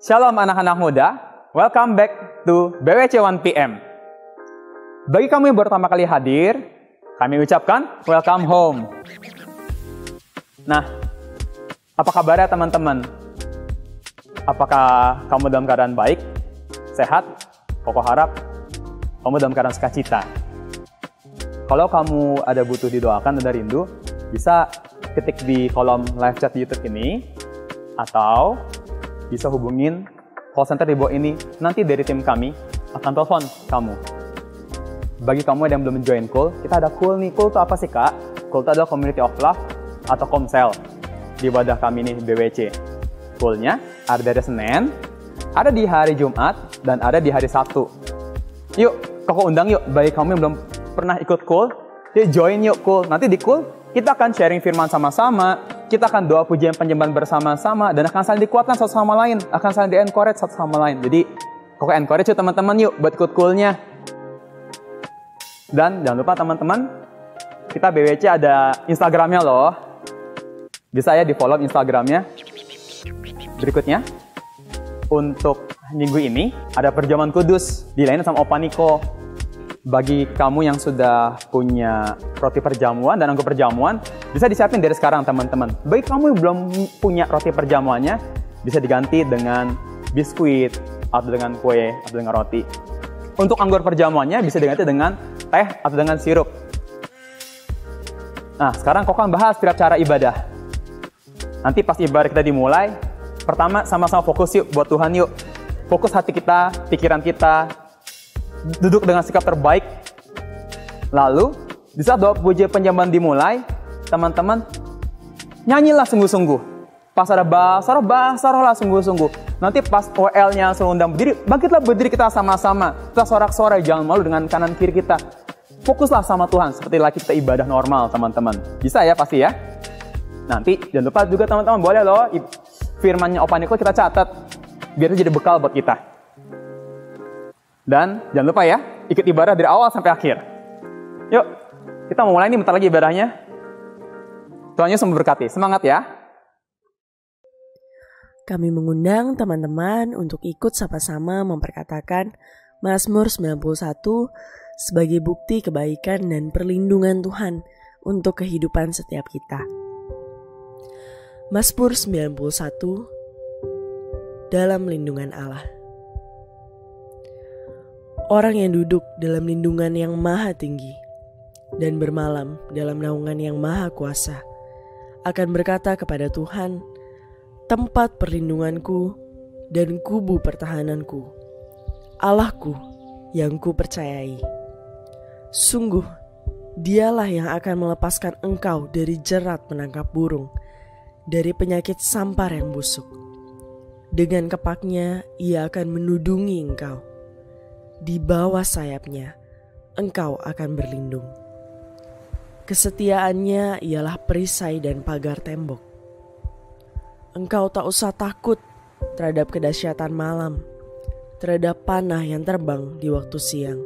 Shalom anak-anak muda, welcome back to BWC 1PM. Bagi kamu yang baru pertama kali hadir, kami ucapkan welcome home. Nah, apa kabarnya teman-teman? Apakah kamu dalam keadaan baik, sehat? Koko harap kamu dalam keadaan sukacita. Kalau kamu ada butuh didoakan, ada rindu, bisa ketik di kolom live chat YouTube ini, atau bisa hubungin call center di bawah ini. Nanti dari tim kami akan telepon kamu. Bagi kamu yang belum join Cool, kita ada Cool nih. Cool itu apa sih, Kak? Cool itu adalah Community of Love atau Komsel di wadah kami nih, BWC. Cool-nya ada dari Senin, ada di hari Jumat, dan ada di hari Sabtu. Yuk, Koko undang yuk. Bagi kamu yang belum pernah ikut Cool, yuk join yuk Cool. Nanti di Cool, kita akan sharing firman sama-sama, kita akan doa pujian penyembahan bersama-sama, dan akan saling dikuatkan satu sama lain, akan saling di-encourage satu sama lain. Jadi, Koko encourage yuk teman-teman yuk buat ikut Cool-nya. Dan jangan lupa teman-teman, kita BWC ada Instagramnya loh. Bisa ya di-follow Instagramnya. Berikutnya, untuk minggu ini, ada perjamuan kudus, dilayani sama Opa Niko. Bagi kamu yang sudah punya roti perjamuan dan anggur perjamuan, bisa disiapin dari sekarang teman-teman. Bagi kamu yang belum punya roti perjamuannya, bisa diganti dengan biskuit, atau dengan kue, atau dengan roti. Untuk anggur perjamuannya bisa diganti dengan teh atau dengan sirup. Nah, sekarang Koko akan bahas setiap cara ibadah. Nanti pas ibadah kita dimulai, pertama sama-sama fokus yuk buat Tuhan yuk. Fokus hati kita, pikiran kita, duduk dengan sikap terbaik. Lalu, di saat doa puji penyembahan dimulai, teman-teman, nyanyilah sungguh-sungguh. Pas ada basaroh lah sungguh-sungguh. Nanti pas OL-nya selundang berdiri, bangkitlah berdiri kita sama-sama. Kita sorak-sorai, jangan malu dengan kanan kiri kita. Fokuslah sama Tuhan, seperti lagi kita ibadah normal, teman-teman. Bisa ya, pasti ya? Nanti, jangan lupa juga teman-teman, boleh loh, firmannya Opa Niko kita catat, biar itu jadi bekal buat kita. Dan jangan lupa ya, ikut ibadah dari awal sampai akhir. Yuk, kita mau mulai nih, bentar lagi ibadahnya. Tuhan Yesus memberkati, semangat ya. Kami mengundang teman-teman untuk ikut sama-sama memperkatakan Mazmur 91 sebagai bukti kebaikan dan perlindungan Tuhan untuk kehidupan setiap kita. Mazmur 91, dalam lindungan Allah. Orang yang duduk dalam lindungan yang maha tinggi dan bermalam dalam naungan yang maha kuasa akan berkata kepada Tuhan, tempat perlindunganku dan kubu pertahananku, Allahku yang ku percayai. Sungguh, dialah yang akan melepaskan engkau dari jerat menangkap burung, dari penyakit sampar yang busuk. Dengan kepaknya ia akan menudungi engkau. Di bawah sayapnya, engkau akan berlindung. Kesetiaannya ialah perisai dan pagar tembok. Engkau tak usah takut terhadap kedahsyatan malam, terhadap panah yang terbang di waktu siang,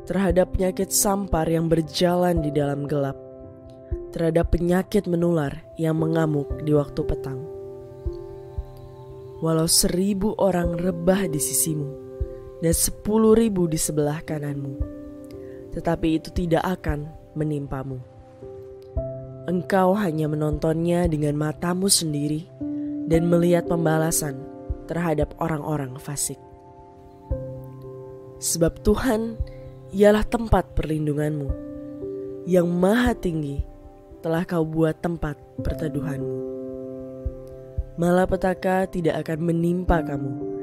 terhadap penyakit sampar yang berjalan di dalam gelap, terhadap penyakit menular yang mengamuk di waktu petang. Walau 1000 orang rebah di sisimu, dan 10.000 di sebelah kananmu, tetapi itu tidak akan menimpamu. Engkau hanya menontonnya dengan matamu sendiri dan melihat pembalasan terhadap orang-orang fasik. Sebab Tuhan ialah tempat perlindunganmu, yang maha tinggi telah kau buat tempat perteduhanmu. Malapetaka tidak akan menimpa kamu,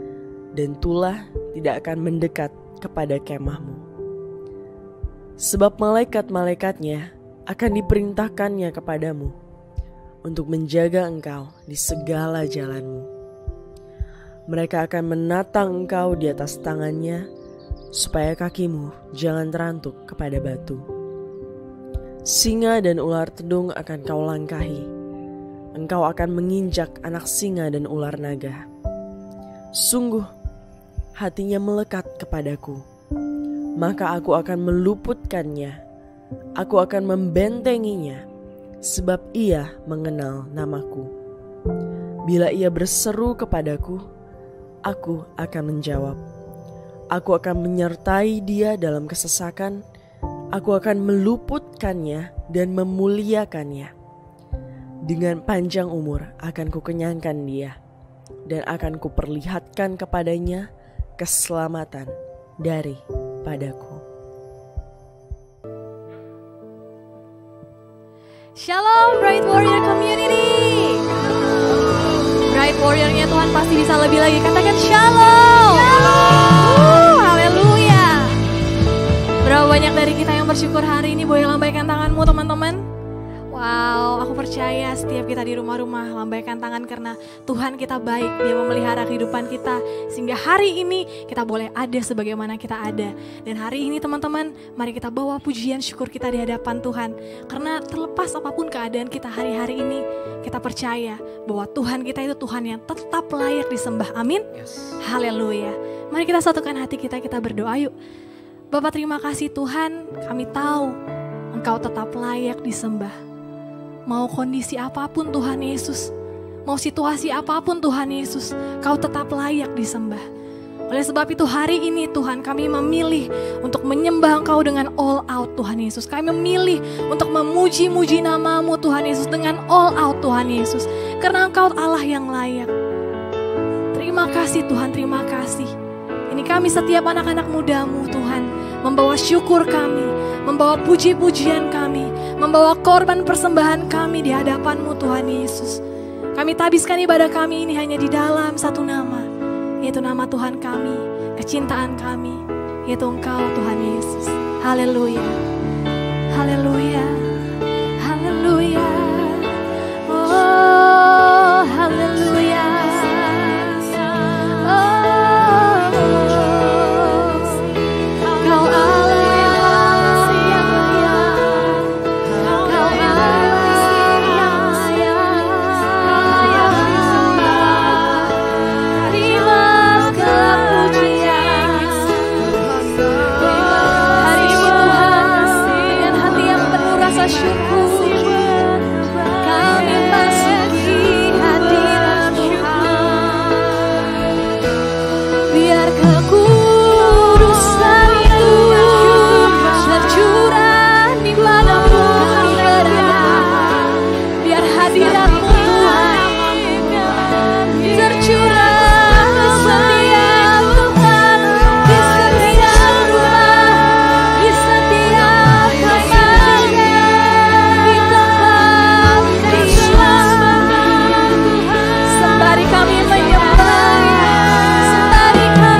dan tulah tidak akan mendekat kepada kemahmu. Sebab malaikat-malaikatnya akan diperintahkannya kepadamu untuk menjaga engkau di segala jalanmu. Mereka akan menatang engkau di atas tangannya, supaya kakimu jangan terantuk kepada batu. Singa dan ular tedung akan kau langkahi. Engkau akan menginjak anak singa dan ular naga. Sungguh, hatinya melekat kepadaku, maka aku akan meluputkannya. Aku akan membentenginya, sebab ia mengenal namaku. Bila ia berseru kepadaku, aku akan menjawab. Aku akan menyertai dia dalam kesesakan. Aku akan meluputkannya dan memuliakannya. Dengan panjang umur akan kukenyangkan dia, dan akan kuperlihatkan kepadanya keselamatan daripadaku. Shalom Bright Warrior Community. Bright Warrior-nya Tuhan pasti bisa lebih lagi. Katakan shalom. Haleluya. Berapa banyak dari kita yang bersyukur hari ini? Boleh lambaikan tanganmu teman-teman. Wow, aku percaya setiap kita di rumah-rumah lambaikan tangan karena Tuhan kita baik. Dia memelihara kehidupan kita sehingga hari ini kita boleh ada sebagaimana kita ada. Dan hari ini teman-teman, mari kita bawa pujian syukur kita di hadapan Tuhan. Karena terlepas apapun keadaan kita hari-hari ini, kita percaya bahwa Tuhan kita itu Tuhan yang tetap layak disembah. Amin. Haleluya. Mari kita satukan hati kita berdoa yuk. Bapak terima kasih Tuhan, kami tahu Engkau tetap layak disembah. Mau kondisi apapun Tuhan Yesus, mau situasi apapun Tuhan Yesus, Kau tetap layak disembah. Oleh sebab itu hari ini Tuhan kami memilih untuk menyembah Engkau dengan all out Tuhan Yesus. Kami memilih untuk memuji-muji nama-Mu Tuhan Yesus dengan all out Tuhan Yesus. Karena Engkau Allah yang layak. Terima kasih Tuhan, terima kasih. Ini kami setiap anak-anak muda-Mu Tuhan, membawa syukur kami, membawa puji-pujian kami, membawa korban persembahan kami di hadapan-Mu Tuhan Yesus. Kami tabiskan ibadah kami ini hanya di dalam satu nama, yaitu nama Tuhan kami, kecintaan kami, yaitu Engkau Tuhan Yesus. Haleluya, haleluya, haleluya, oh haleluya, oh Kau Allah yang mulia, Kau Allah yang layak disembah. Terima kepujian hari ini Tuhan, dengan hati yang penuh rasa syukur kami masuki hadirat Tuhan. Biar kekudusan itu tercurah dimanapun kami berada. Biar hadirat-Mu Tuhan tercurah di setiap Tuhan, di setiap rumah, di setiap kamar, di tempat Tuhan. Sembari kami menyembah, sembari kami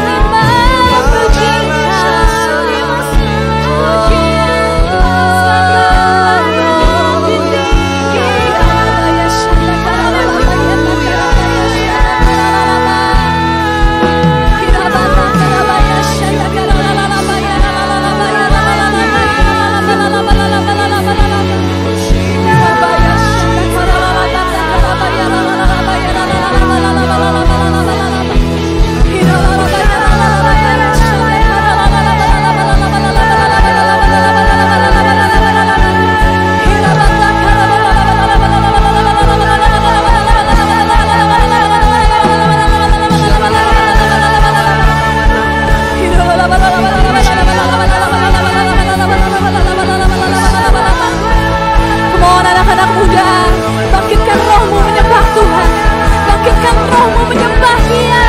anak-anak muda, bangkitkan rohmu menyembah Tuhan, bangkitkan rohmu menyembah Dia.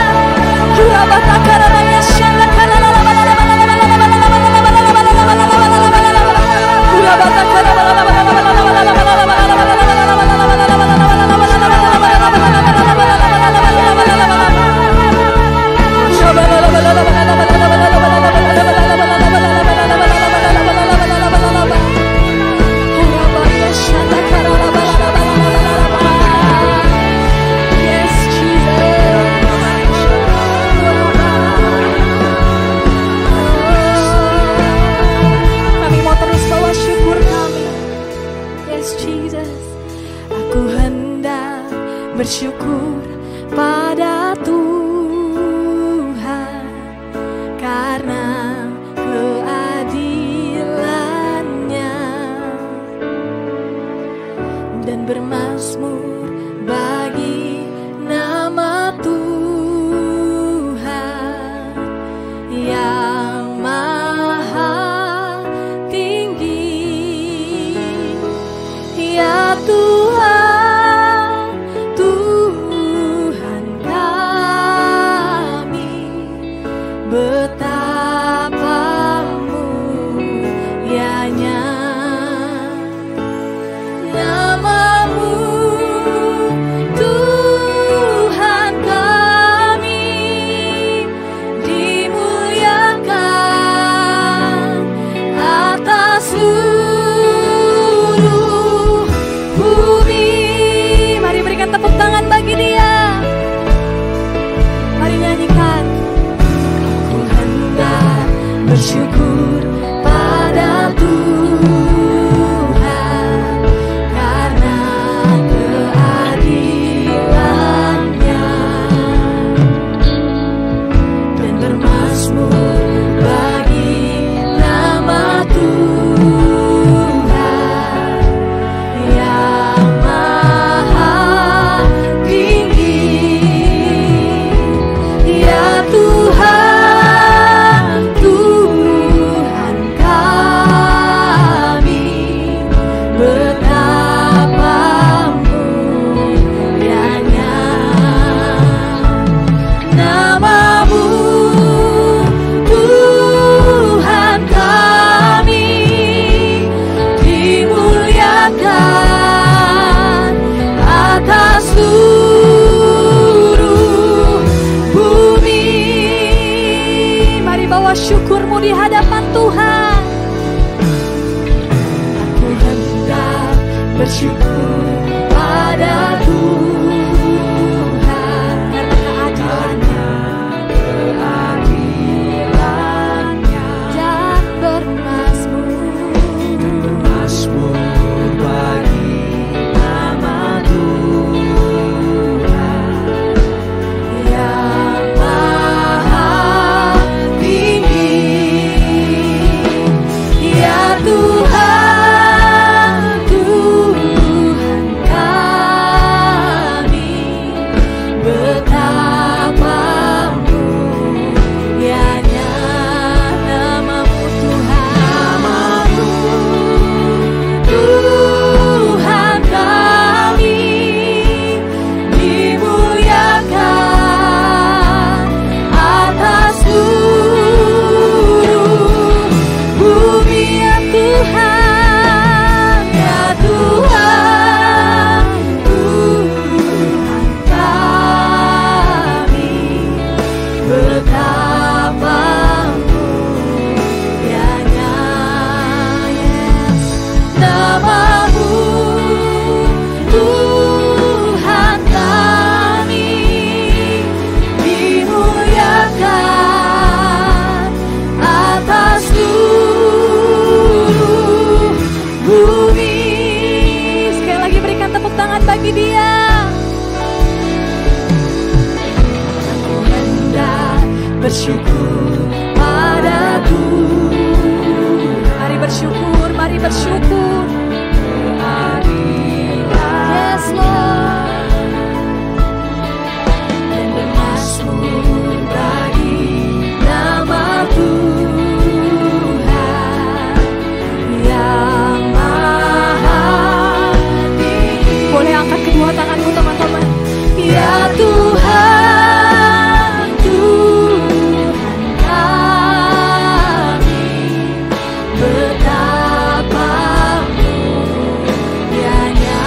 Yes, Jesus. membawa syukurmu di hadapan Tuhan. Aku hendak bersyukur pada Tuhan karena keadilannya dan bermasmur bagi nama Tuhan yang maha tinggi. Ya Tuhan, Tuhan kami, betapa mulianya namamu Tuhan. Tuhan kami, dimuliakan atas seluruh bumi ya Tuhan. Ya Tuhan, Tuhan kami, betapa mulianya Yes. Namamu Tuhan kami, dimuliakan atas seluruh bumi. Sekali lagi berikan tepuk tangan bagi Dia. Aku hendak bersyukur pada Tuhan. Mari bersyukur, mari bersyukur. Yes Lord. Dan bermasmur bagi nama Tuhan yang maha tinggi. Boleh angkat kedua tanganmu teman-teman. Ya Tuhan, Tuhan kami, betapa mulianya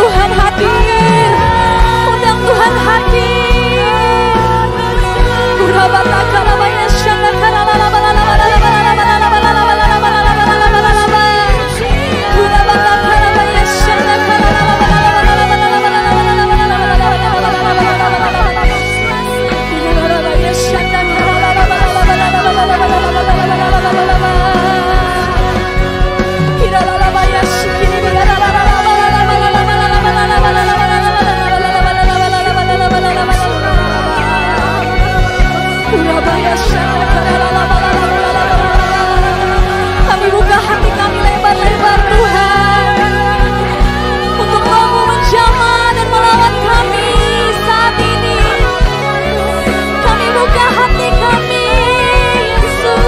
Tuhan hadir. Undang Tuhan hadir. Kami buka hati kami lebar-lebar Tuhan, untuk Roh-Mu menjamah dan melawat kami saat ini. Kami buka hati kami, Yesus.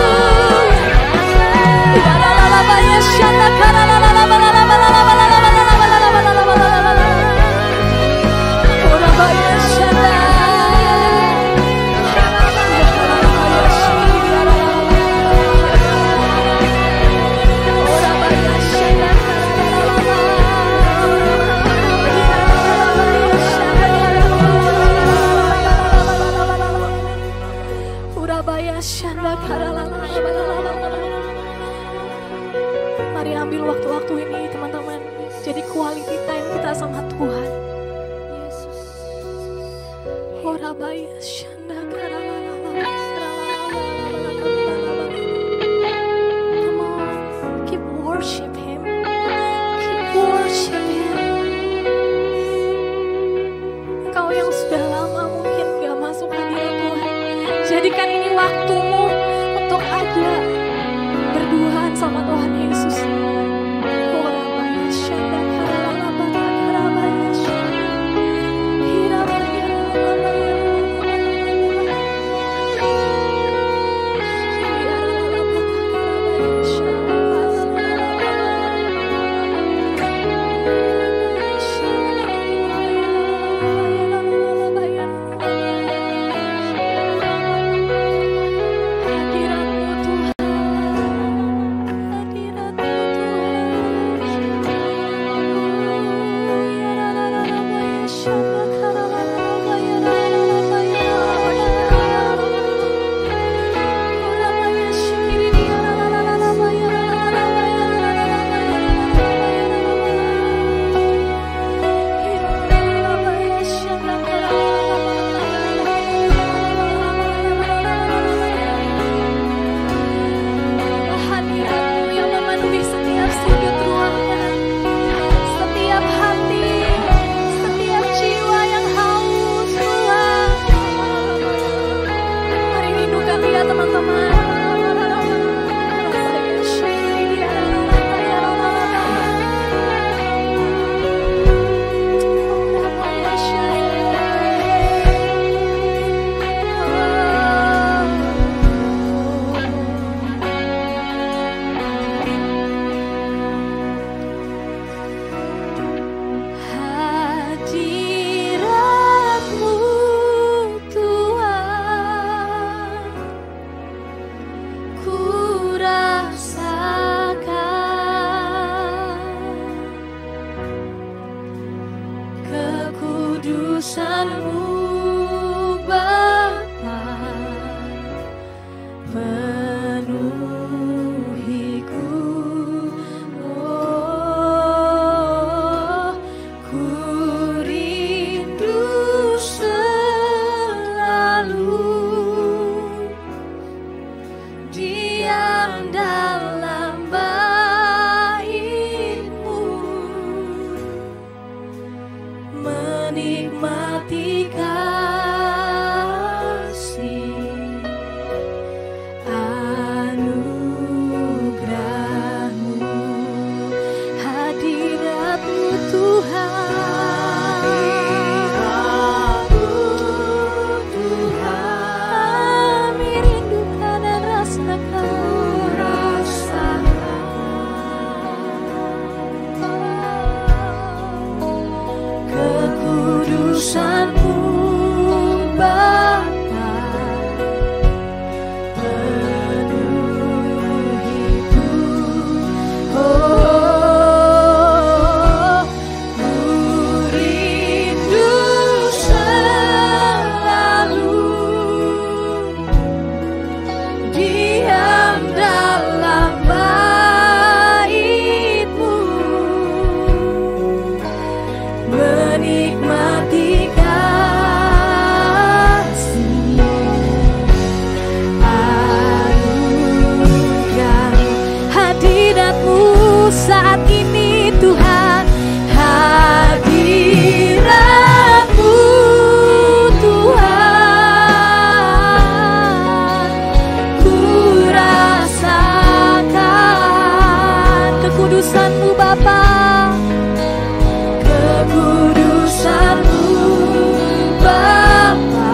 Mari ambil waktu-waktu ini teman-teman, jadi quality time kita sama Tuhan. Yesus. Come on, keep worship Him. Keep worship Him. Engkau yang sudah lama mungkin gak masuk hadirat Tuhan, jadikan ini waktumu untuk ada berduaan sama Tuhan Yesus. menikmati kasih-Mu. Anugerah hadirat-Mu saat ini Tuhan, hadirat-Mu Tuhan, ku rasakan kekudusan-Mu Bapa, kekudusan-Mu Bapa,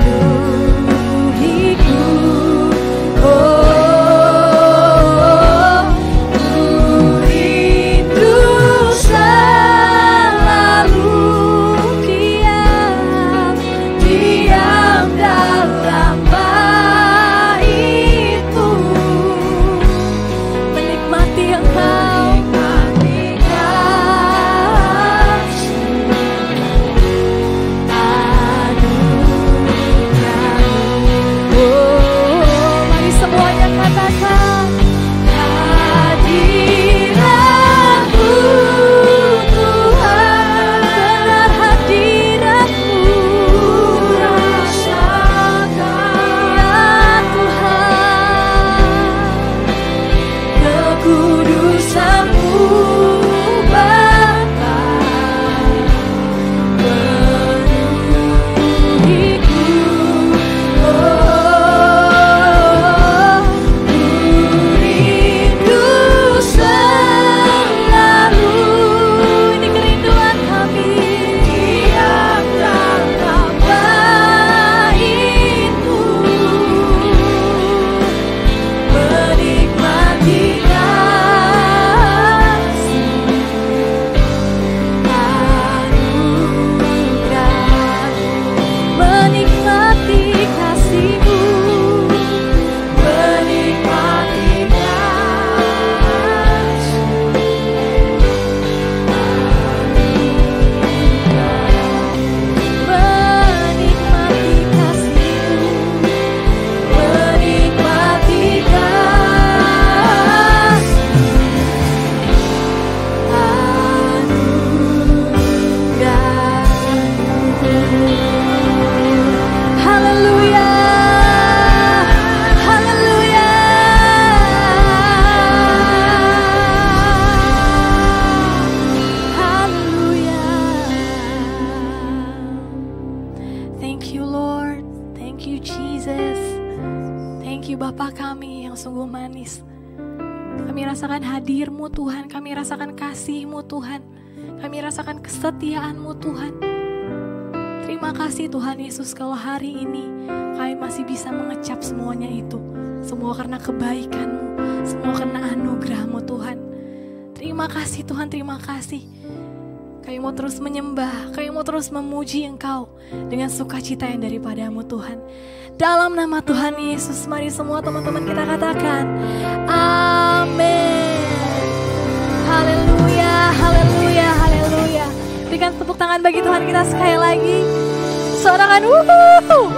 penuhiku. Oh, ku rindu selalu diam dalam bait-Mu, menikmati Engkau, menikmati kasih-Mu. Anugerah-Mu. Oh, mari semuanya katakan, hadirat-Mu Tuhan, benar hadirat-Mu rasakan ya Tuhan, kekudusan-Mu Bapa, penuhiku. Oh, ku rindu selalu, ini kerinduan kami, diam dalam bait-Mu, menikmati kasih-Mu. Anugerah-Mu, menikmati kasih-Mu, menikmati kasih-Mu. Menikmati kasih-Mu, menikmati kasih-Mu. Haleluya, haleluya. Haleluya. Thank you Lord, thank you Jesus. Thank you Bapa kami yang sungguh manis. Kami rasakan hadir-Mu Tuhan, kami rasakan kasih-Mu Tuhan, kami rasakan kesetiaan-Mu Tuhan. Terima kasih Tuhan Yesus kalau hari ini kami masih bisa mengecap semuanya itu. Semua karena kebaikan-Mu, semua karena anugerah-Mu Tuhan. Terima kasih Tuhan, terima kasih. Kami mau terus menyembah, kami mau terus memuji Engkau dengan sukacita yang daripada-Mu Tuhan. Dalam nama Tuhan Yesus, mari semua teman-teman kita katakan, amin. Haleluya, haleluya, haleluya. Berikan tepuk tangan bagi Tuhan kita sekali lagi. Sorakan wuhuu.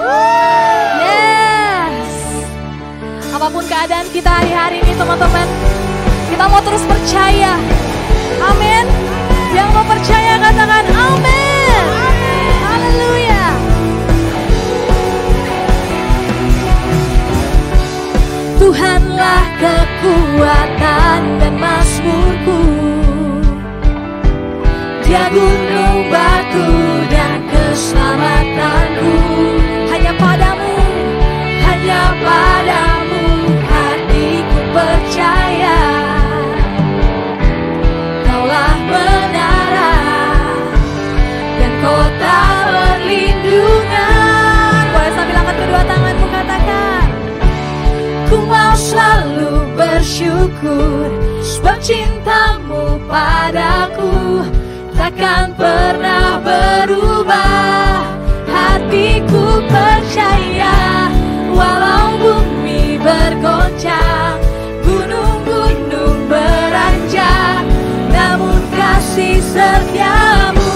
Yes. Apapun keadaan kita hari ini teman-teman, kita mau terus percaya. Amin. Yang mau percaya katakan amin. Haleluya. Tuhanlah kekuatan dan mazmurku, Dia gunung batu dan keselamatanku. Hanya padamu, hanya padamu hatiku percaya. Kaulah menara dan kota perlindungan. Boleh sambil angkat kedua tanganmu katakan, ku mau selalu bersyukur, sebab cinta-Mu padaku takkan pernah berubah. Hatiku percaya, walau bumi bergoncang, gunung-gunung beranjak, namun kasih setia-Mu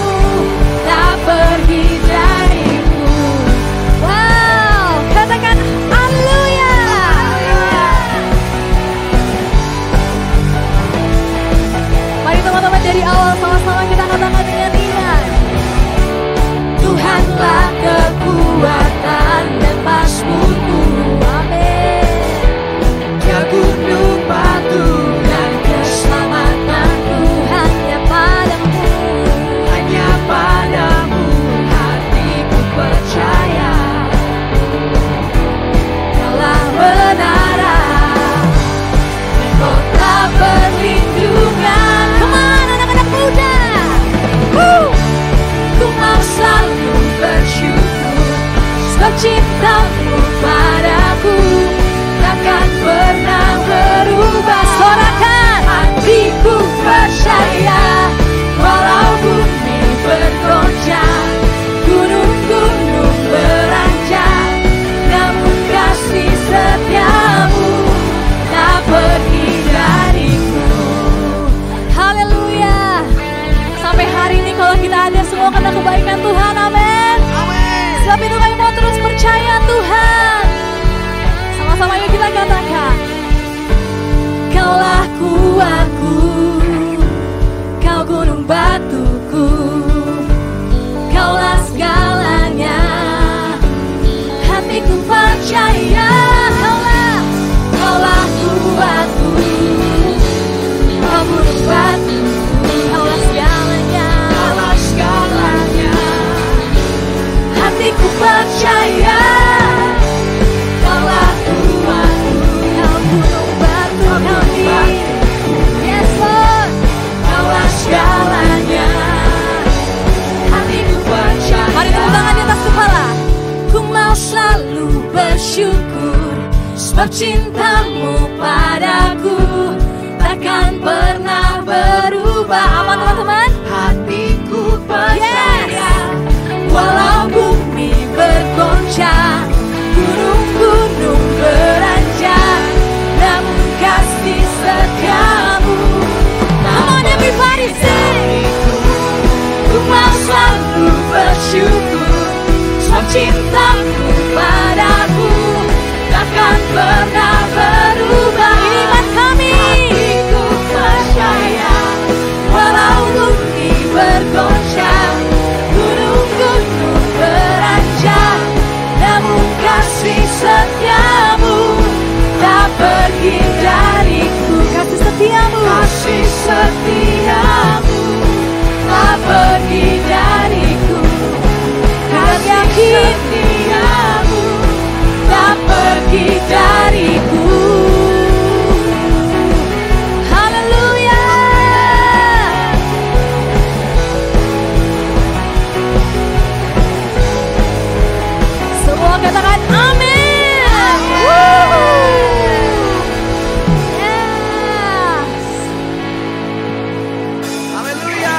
tak pergi dariku. Wow, katakan haleluya. Mari teman-teman dari awal Engkaulah kekuatan dan mazmurku. Amin. Ya gunung batu Dan keselamatanku hanya padamu. hanya padamu hatiku percaya. Kaulah menara dan kota perlindungan. Kemana anak-anak muda? Ku mau selalu bersyukur, sebab cintamu padaku takkan pernah berubah. Sorakan, hatiku percaya, walau bumi bergoncang, gunung-gunung beranjak, namun kasih setiamu tak pergi dariku. Haleluya. Sampai hari ini kalau kita ada semua karena kebaikan Tuhan, amin. Sebab itu kami mau terus percaya Tuhan. Sama-sama yuk kita katakan, Kaulah kuatku, Kau gunung batuku, Kaulah segalanya, hatiku percaya. Kaulah kuatku, Kau gunung batuku, Kaulah segalanya, hatiku percaya. Kaulah kuatku, Kau gunung batu kami. Yes Lord, Kaulah segalanya, hatiku percaya. Mari tepuk tangan di atas kepala. Ku mau selalu bersyukur, sebab cintamu padaku takkan pernah berubah. Aman teman-teman? Hatiku percaya. Walau bumi bergoncang, gunung-gunung beranjak, namun kasih setiamu. Come on everybody sing. Ku mau selalu bersyukur, sebab cintamu padaku takkan pernah berubah. Ini iman kami. Hatiku percaya, walau bumi bergoncang, gunung-gunung beranjak, namun kasih setiamu tak pergi dariku. Kasih setiamu, Kasih setiamu tak pergi dariku. Dan yakin setiamu tak pergi dariku. Haleluya. Semua katakan amin. Yes. Haleluya.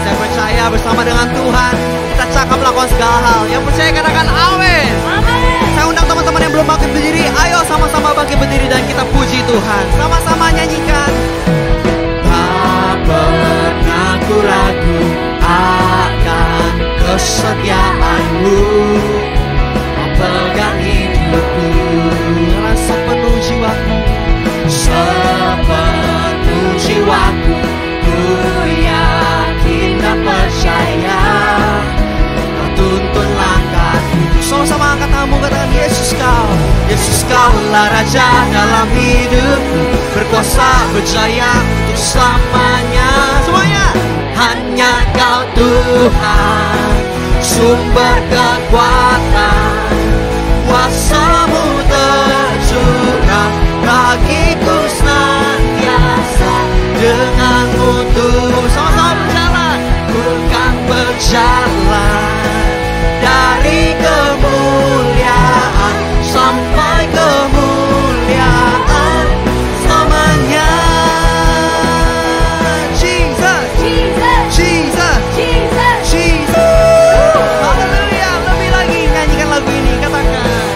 Saya percaya bersama dengan Tuhan kita cakap melakukan segala hal. Yang percaya katakan amin. Amin. Saya undang teman-teman yang belum bangkit berdiri. Ayo sama-sama bangkit berdiri dan kita puji Tuhan. Sama-sama nyanyikan. Tak pernah ku ragu akan kesetiaanmu, memegang hidupku dengan sepenuh jiwaku, sepenuh jiwaku. Ku yakin dan percaya Kau tuntun langkahku. Sama-sama angkat tanganmu, katakan Yesus kaulah Raja dalam hidupku, berkuasa berjaya untuk selamanya. Semuanya. Hanya Kau Tuhan, sumber kekuatan, kuasa-Mu tercurah bagiku senantiasa. Dengan mutu sama-sama berjalan, ku kan berjalan dari kemuliaan sampai kemuliaan selamanya. Jesus, Jesus, Jesus, Jesus. Jesus. Haleluya. Lebih lagi nyanyikan lagu ini, katakan.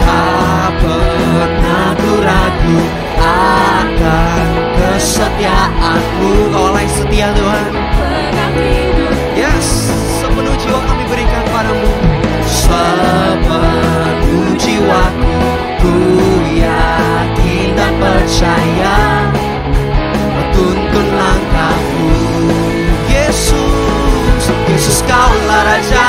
Tak pernah ku ragu akan kesetiaanmu. Kau yang setia Tuhan. Pegang hidup. Yes, sepenuh jiwa kami berikan padamu. Sepenuh jiwaku, ku yakin dan percaya tuntun langkahku. Yesus, Yesus kaulah Raja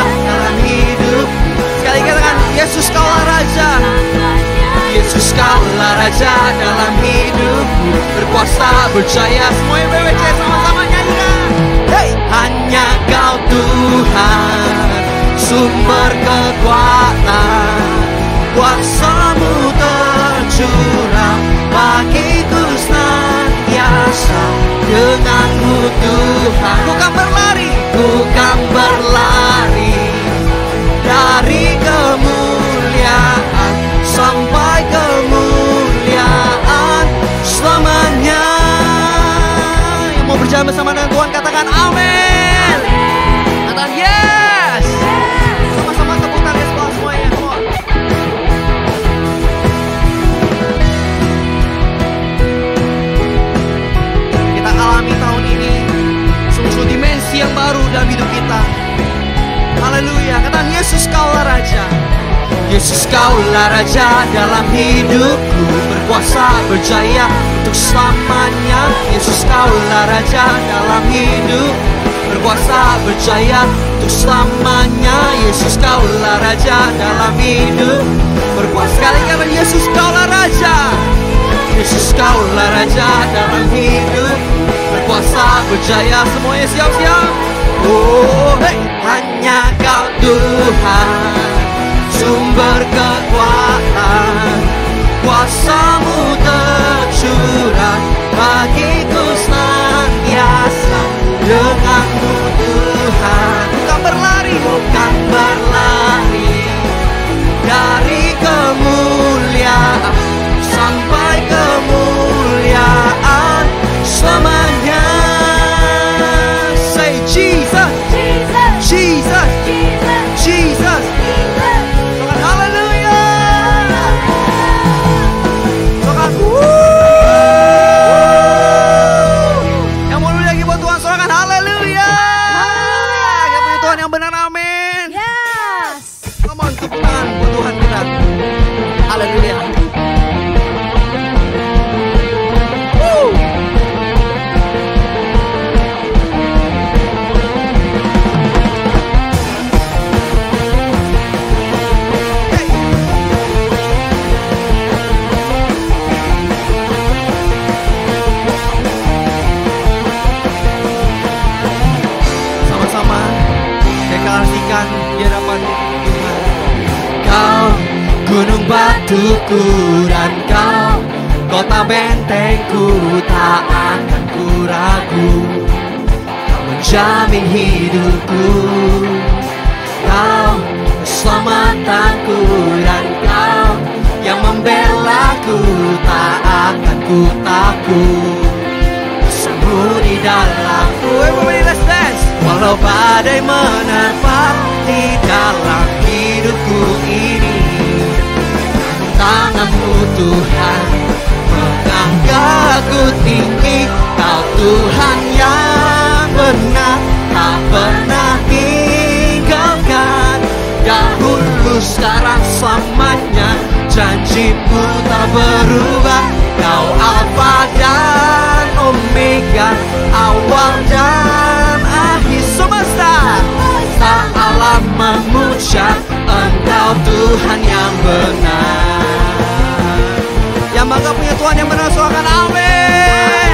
berkuasa, berjaya. Semuanya BWC sama-sama nyanyikan. Hey! Hanya Kau Tuhan, sumber kekuatan, kuasa-Mu tercurah bagiku senantiasa. Dengan-Mu Tuhan, ku kan berlari, dari kemuliaan sampai kemuliaan selamanya. Yang mau berjalan bersama dengan Tuhan katakan amin. Katakan yes. Sama-sama tepuk tangan sekolah semuanya. Come on. Kita alami tahun ini sungguh dimensi yang baru dalam hidup kita. Haleluya. Katakan Yesus Kaulah Raja. Yesus Kaulah Raja dalam hidupku, berkuasa, berjaya untuk selamanya. Yesus Kaulah Raja dalam hidup, berkuasa, berjaya untuk selamanya. Yesus Kaulah Raja dalam hidup, berkuasa. Sekali kata Yesus Kaulah Raja. Yesus Kaulah Raja dalam hidup, berkuasa, berjaya. Semuanya siap-siap. Oh, hey. Hanya Kau Tuhan, sumber kekuatan, kuasa-Mu tercurah bagiku senantiasa. Dengan-Mu Tuhan, bukan berlari dari kemuliaan sampai kemuliaan selamanya. Say Jesus, Jesus, Jesus. Gunung batuku dan Kau, kota bentengku, tak akan ku ragu. Kau menjamin hidupku, Kau keselamatanku, dan Kau yang membelaku, tak akan ku takut. Bersemu di dalamku. Everybody let's dance. Walau badai menerpa di dalam hidupku ini, tangan-Mu Tuhan mengangkatku tinggi. Kau Tuhan yang benar, tak pernah tinggalkan. Dahulu, sekarang, selamanya, janji-Mu tak berubah. Kau Alfa dan Omega, awal dan akhir semesta. Tak alam memuja Engkau Tuhan yang benar. Yang bangga punya Tuhan yang benar, suarakan amin.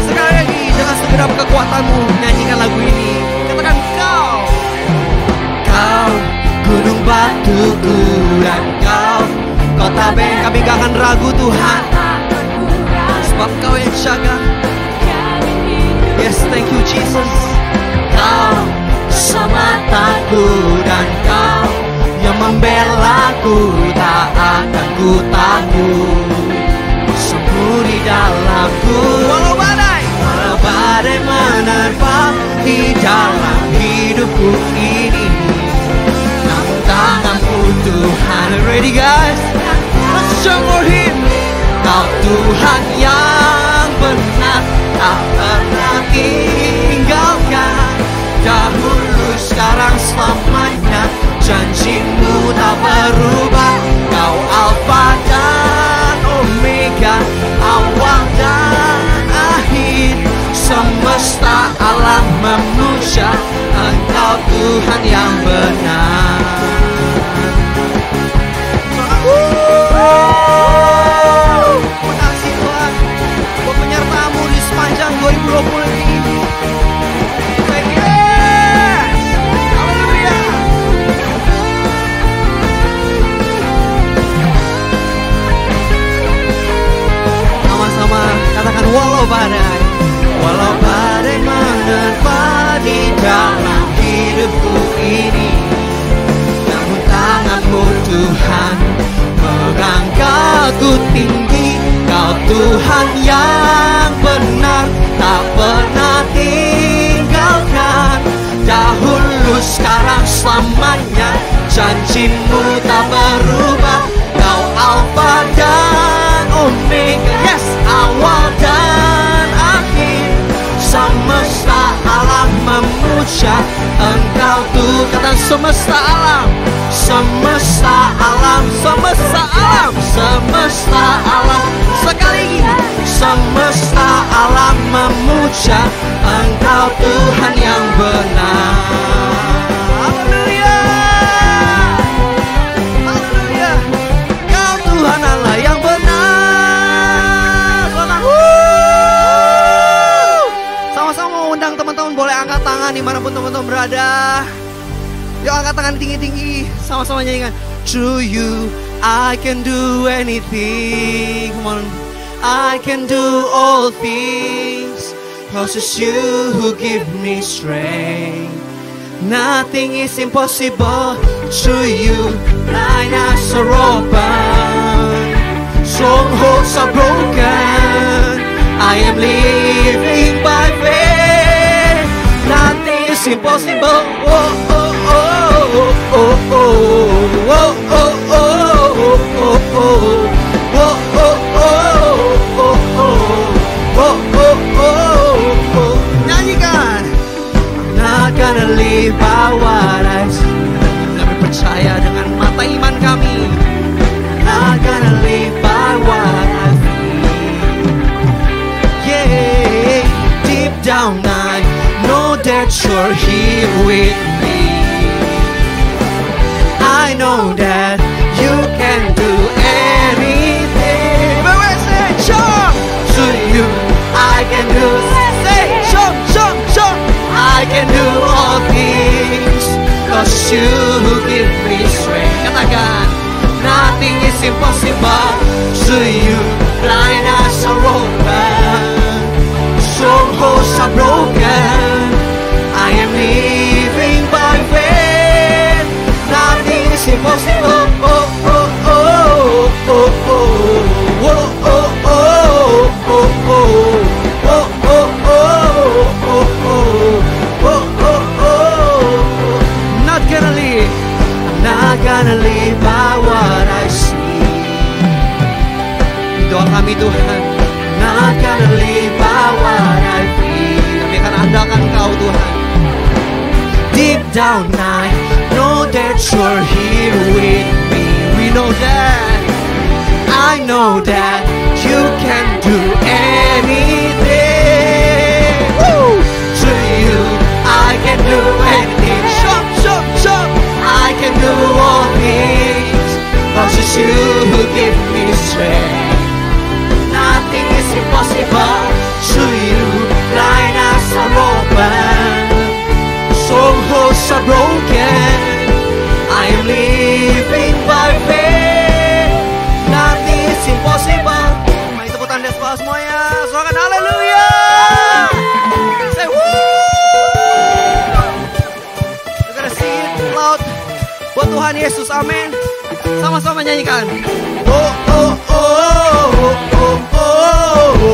Sekali lagi, dengan segenap kekuatan-Mu, nyanyikan lagu ini. Katakan Kau, Kau gunung batuku, dan Kau kota benteng. Kami gak akan ragu Tuhan, sebab Kau yang jaga. Yes, thank you Jesus. Kau keselamatanku, dan Kau yang membelaku, tak akan ku takut. Bersemu di dalamku, walau badai menerpa di dalam hidupku ini. Namun tangan-Mu Tuhan. Ready guys? Let's jump for Him. Kau Tuhan yang benar, tak pernah tinggalkan. Dahulu, sekarang, selamanya, janji-Mu tak berubah. Kau Alfa dan Omega, awal dan akhir. Semesta alam memuja Engkau Tuhan yang benar. walau badai menerpa di dalam hidupku ini, namun tangan-Mu Tuhan mengangkatku tinggi. Kau Tuhan yang benar, tak pernah tinggalkan. Dahulu, sekarang, selamanya, janji-Mu tak berubah. Kau Alfa dan Omega, yes, awal dan akhir. Semesta alam memuja Engkau Tuhan. Semesta alam, semesta alam, semesta alam, semesta alam. Sekali lagi, semesta alam memuja Engkau Tuhan yang benar. Haleluya, haleluya. Kau Tuhan Allah yang benar. Sama-sama mau undang teman-teman, boleh angkat tangan dimanapun teman-teman berada. Yuk angkat tangan tinggi-tinggi, sama-sama nyanyikan. To you I can do anything. Come on. I can do all things, 'cause it's you who give me strength. Nothing is impossible to you. Blindness are open, strongholds are broken. I am living by faith. Nothing is impossible. Oh, oh, oh, oh, oh, oh, oh, oh, oh, oh, oh. Gonna live by what I see. Kami percaya dengan mata iman kami. Not gonna live by what I feel. Yeah, deep down I know that you're here with me. I know that you can do anything. But we say, sure, to you I can do. Say, sure, sure, sure. I can do all things, 'cause you give me strength. Katakan, nothing is impossible to you. Blindness are open, strongholds are broken. I am living by faith. Nothing is impossible. Oh, oh, oh, oh, oh, oh, oh, oh, oh, oh, oh. Gonna live by what I see. Doa kami Tuhan, not gonna live by what I feel. Kami akan andalkan Kau Tuhan. Deep down I know that you're here with me. We know that, I know that you can do anything. Woo! To you I can do anything. Jump, jump, jump. I can do all things, 'cause it's you who give me strength. Nothing is impossible to you. Blindness are open, strongholds are broken. I am living by faith. Nothing is impossible. Mari tepuk tangan di sebelah semuanya. Soalkan haleluya. Say woo. You're gonna see it loud. Buat Tuhan Yesus, amin. Sama-sama nyanyikan. Oh, oh, oh, oh, oh, oh,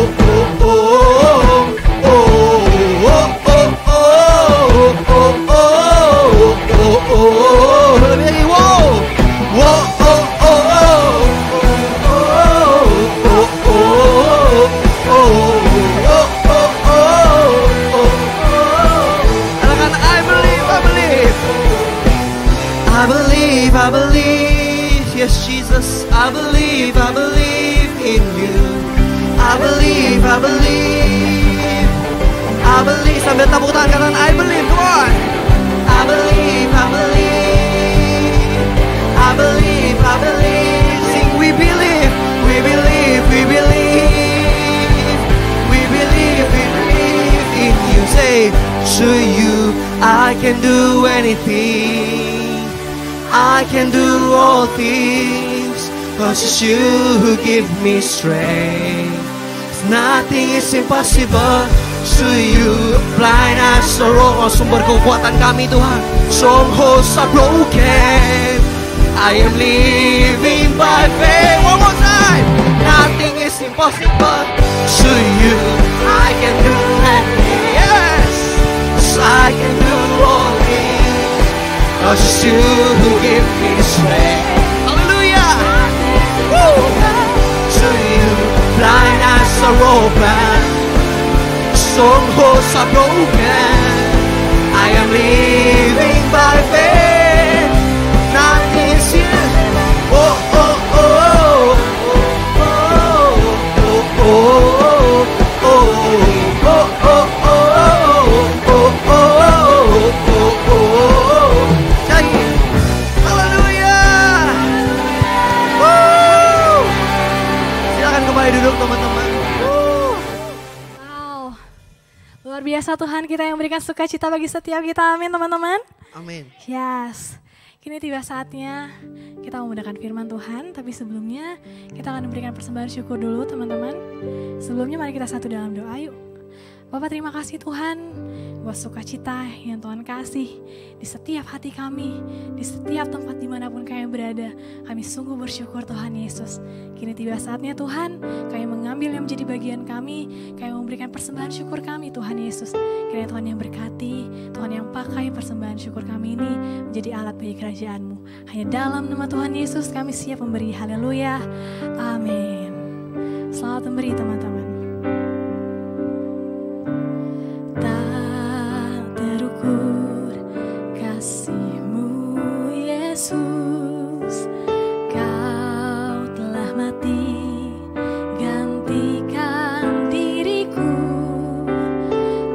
I believe, yes Jesus, I believe in you. I believe, sambil tepuk tangan kanan, I believe, come on. I believe, sing we believe in you. Say, to you I can do anything. I can do all things, 'cause it's you who give me strength. Nothing is impossible to you. Blind as sorrow, sumber kekuatan kami Tuhan. Strongholds are broken. I am living by faith. One more time. Nothing is impossible to you. I can do anything. Yes, I can do all things. Cause you who give me strength. Hallelujah. Woo. To you, blind eyes are open, strongholds are broken. I am living by faith. Nothing is here. Oh, oh, oh, oh, oh, oh, oh, oh, oh. Haleluya. Silakan kembali duduk teman-teman. Wow, luar biasa Tuhan kita yang memberikan sukacita bagi setiap kita. Amin teman-teman. Amin. Yes, kini tiba saatnya kita memudahkan firman Tuhan. Tapi sebelumnya kita akan memberikan persembahan syukur dulu teman-teman. Sebelumnya mari kita satu dalam doa yuk. Bapak terima kasih Tuhan buat sukacita yang Tuhan kasih di setiap hati kami, di setiap tempat dimanapun kami berada. Kami sungguh bersyukur Tuhan Yesus. Kini tiba saatnya Tuhan, kami mengambil yang menjadi bagian kami memberikan persembahan syukur kami Tuhan Yesus. Kiranya Tuhan yang berkati, Tuhan yang pakai persembahan syukur kami ini menjadi alat bagi kerajaan-Mu. Hanya dalam nama Tuhan Yesus kami siap memberi. Haleluya, amin. Selamat memberi teman-teman. Tak terukur kasih-Mu Yesus, Kau telah mati gantikan diriku.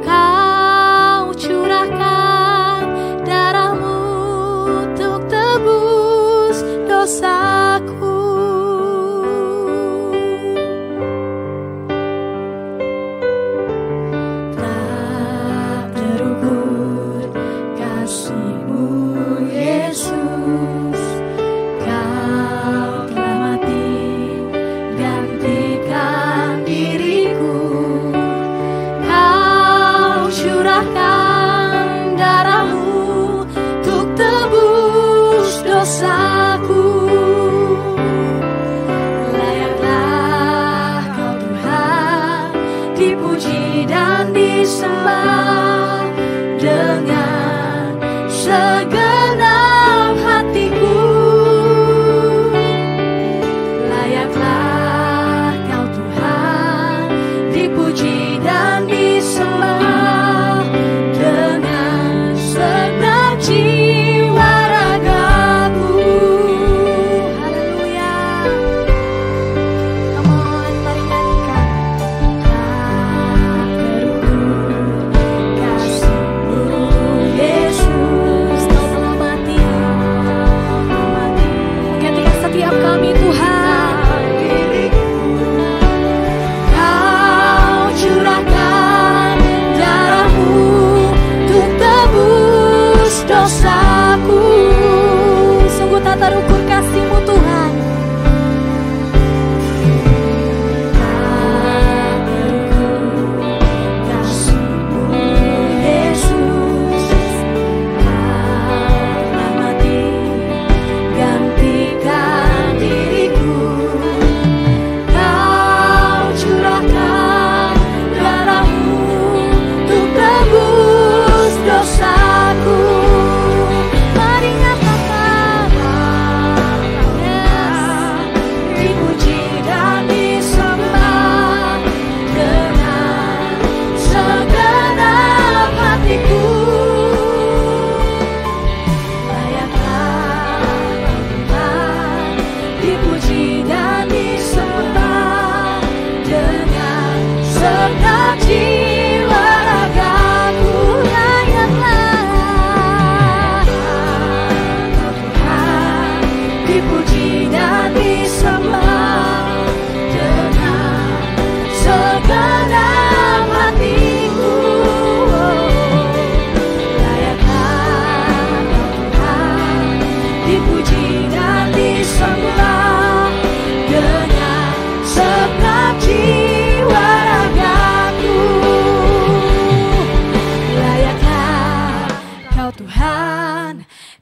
Kau curahkan darah-Mu untuk tebus dosaku.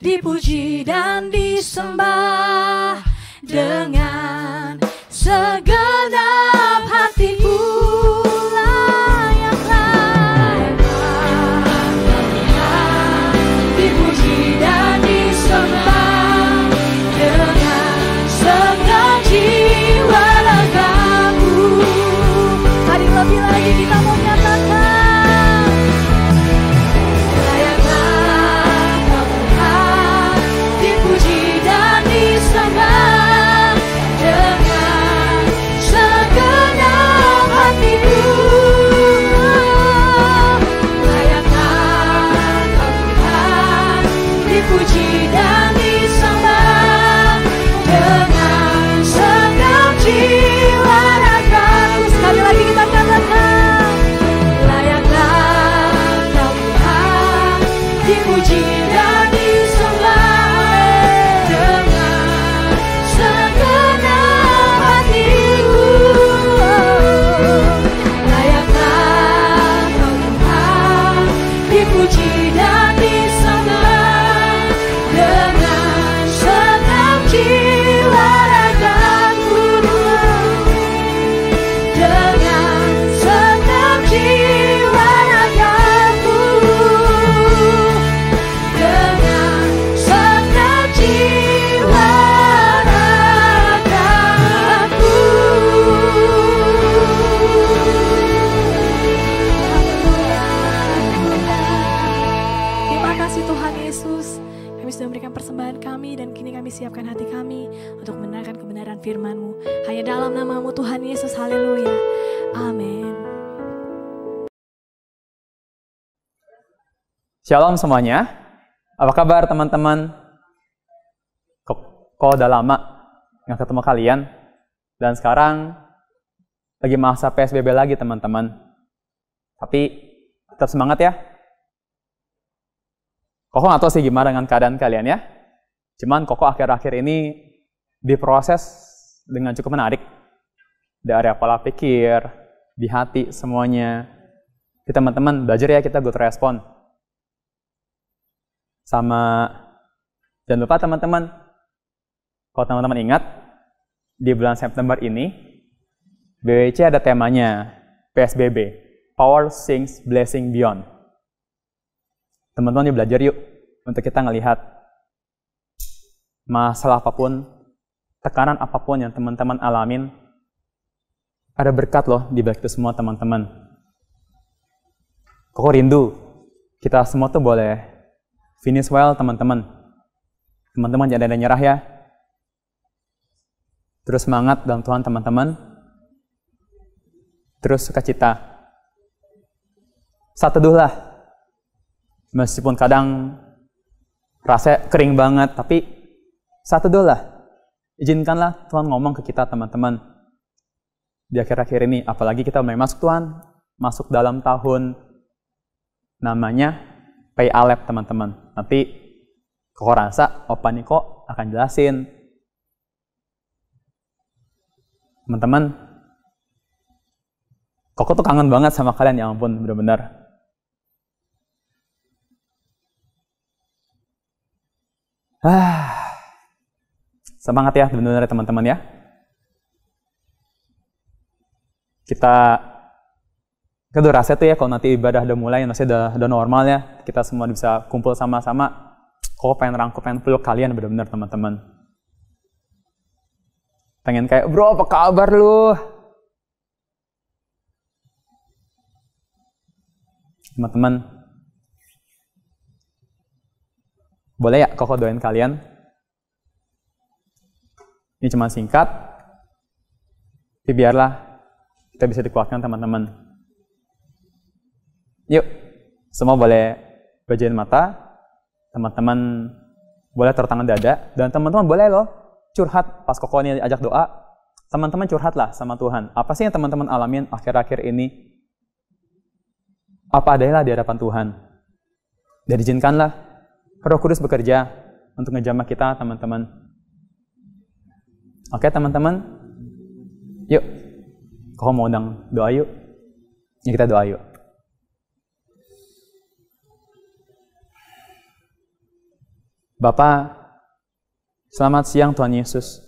dipuji dan disembah dengan segenap hatiku. Layaklah Tuhan, dipuji dan disembah dengan segenap jiwa ragaku. Hari lebih lagi kita mau nyatakan, layaklah Tuhan, dipuji dan disembah dengan segenap hatiku. Layaklah Tuhan, dipuji dan disembah dengan segenap jiwa ragaku. Sekali lagi kita katakan, layaklah Tuhan, dipuji dan disembah dengan segenap hatiku. Layaklah Tuhan, dipuji dan disembah dengan segenap jiwa ragaku. Dengan segenap jiwa ragaku. Dengan segenap jiwa ragaku. Terima kasih Tuhan Yesus. Kami sudah memberikan persembahan kami dan kini kami siapkan hati kami untuk mendengarkan kebenaran firman-Mu. Hanya dalam nama-Mu Tuhan Yesus. Haleluya. Amin. Shalom semuanya. Apa kabar teman-teman? Kok udah lama nggak ketemu kalian? Dan sekarang lagi masa PSBB lagi teman-teman. Tapi tetap semangat ya. Koko nggak tahu sih gimana dengan keadaan kalian ya. Cuman Koko akhir-akhir ini diproses dengan cukup menarik. Di area pola pikir, di hati semuanya. Kita teman-teman belajar ya, kita good respon. Sama, jangan lupa teman-teman, kalau teman-teman ingat, di bulan September ini, BWC ada temanya, PSBB, Power Things Blessing Beyond. Teman-teman belajar yuk, untuk kita ngelihat masalah apapun, tekanan apapun yang teman-teman alamin, ada berkat loh di balik itu semua teman-teman. Koko rindu, kita semua tuh boleh finish well teman-teman. Teman-teman jangan ada nyerah ya. Terus semangat dalam Tuhan teman-teman. Terus sukacita. Saat teduh lah. Meskipun kadang rasa kering banget, tapi saat teduh lah. Izinkanlah Tuhan ngomong ke kita teman-teman. Di akhir-akhir ini, apalagi kita mulai masuk Tuhan, masuk dalam tahun namanya Pay Alep teman-teman. Nanti Koko rasa Opa Niko akan jelasin. Teman-teman, Koko tuh kangen banget sama kalian, ya ampun, benar-benar. Semangat ya benar-benar teman-teman ya. Kita udah rasa tuh ya kalau nanti ibadah udah mulai, maksudnya udah normal ya, kita semua bisa kumpul sama-sama. Kok pengen rangkup, pengen peluk kalian benar-benar teman-teman. Pengen kayak, bro apa kabar lu? Teman-teman, boleh ya Koko doain kalian? Ini cuma singkat, tapi biarlah kita bisa dikuatkan teman-teman. Yuk, semua boleh pejain mata, teman-teman boleh taruh tangan dada, dan teman-teman boleh loh curhat pas Koko ini ajak doa. Teman-teman curhatlah sama Tuhan. Apa sih yang teman-teman alamin akhir-akhir ini? Apa adanya lah di hadapan Tuhan. Dan izinkanlah Roh Kudus bekerja untuk ngejamah kita teman-teman. Oke teman-teman, yuk, Koko mau undang doa yuk. Ya kita doa yuk. Bapa, selamat siang Tuhan Yesus.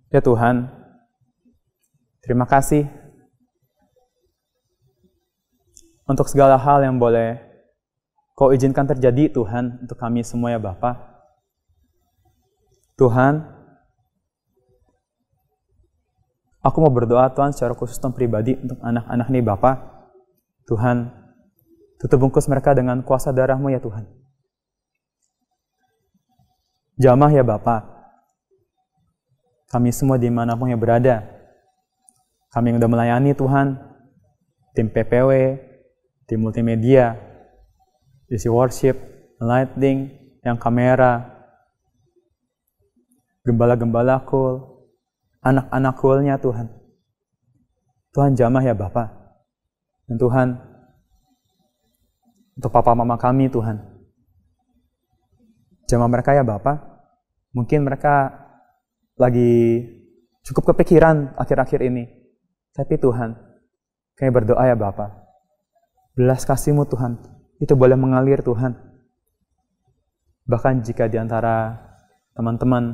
Ya Tuhan, terima kasih untuk segala hal yang boleh Kau izinkan terjadi Tuhan untuk kami semua ya Bapa. Tuhan, aku mau berdoa Tuhan secara khusus dan pribadi untuk anak-anak nih Bapa. Tuhan, tutup bungkus mereka dengan kuasa darah-Mu ya Tuhan. Jamah ya Bapa, kami semua dimanapun yang berada, kami yang udah melayani Tuhan, tim PPW, tim multimedia, isi worship, lighting, yang kamera, gembala-gembala cool, anak-anak coolnya Tuhan. Tuhan jamah ya Bapa. Dan Tuhan, untuk papa mama kami Tuhan, jamah mereka ya Bapa. Mungkin mereka lagi cukup kepikiran akhir-akhir ini. Tapi Tuhan, kami berdoa ya Bapa. Belas kasih-Mu Tuhan, itu boleh mengalir Tuhan. Bahkan jika di antara teman-teman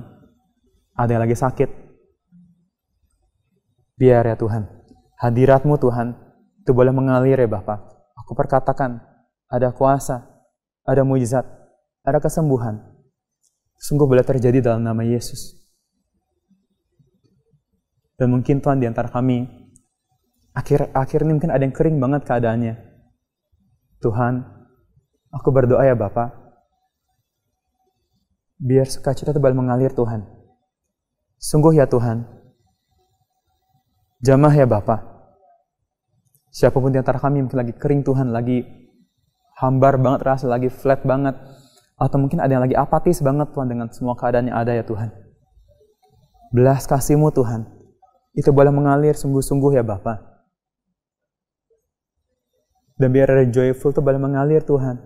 ada yang lagi sakit, biar ya Tuhan, hadirat-Mu Tuhan, itu boleh mengalir ya Bapa. Aku perkatakan, ada kuasa, ada mujizat, ada kesembuhan. Sungguh boleh terjadi dalam nama Yesus. Dan mungkin Tuhan di antara kami, akhir ini mungkin ada yang kering banget keadaannya. Tuhan, aku berdoa ya Bapa, biar sukacita itu boleh mengalir Tuhan. Sungguh ya Tuhan, jamah ya Bapa. Siapapun di antara kami mungkin lagi kering Tuhan, lagi hambar banget rasa, lagi flat banget. Atau mungkin ada yang lagi apatis banget Tuhan dengan semua keadaan yang ada ya Tuhan. Belas kasih-Mu Tuhan, itu boleh mengalir sungguh-sungguh ya Bapa. Dan biar ada joyful itu boleh mengalir Tuhan.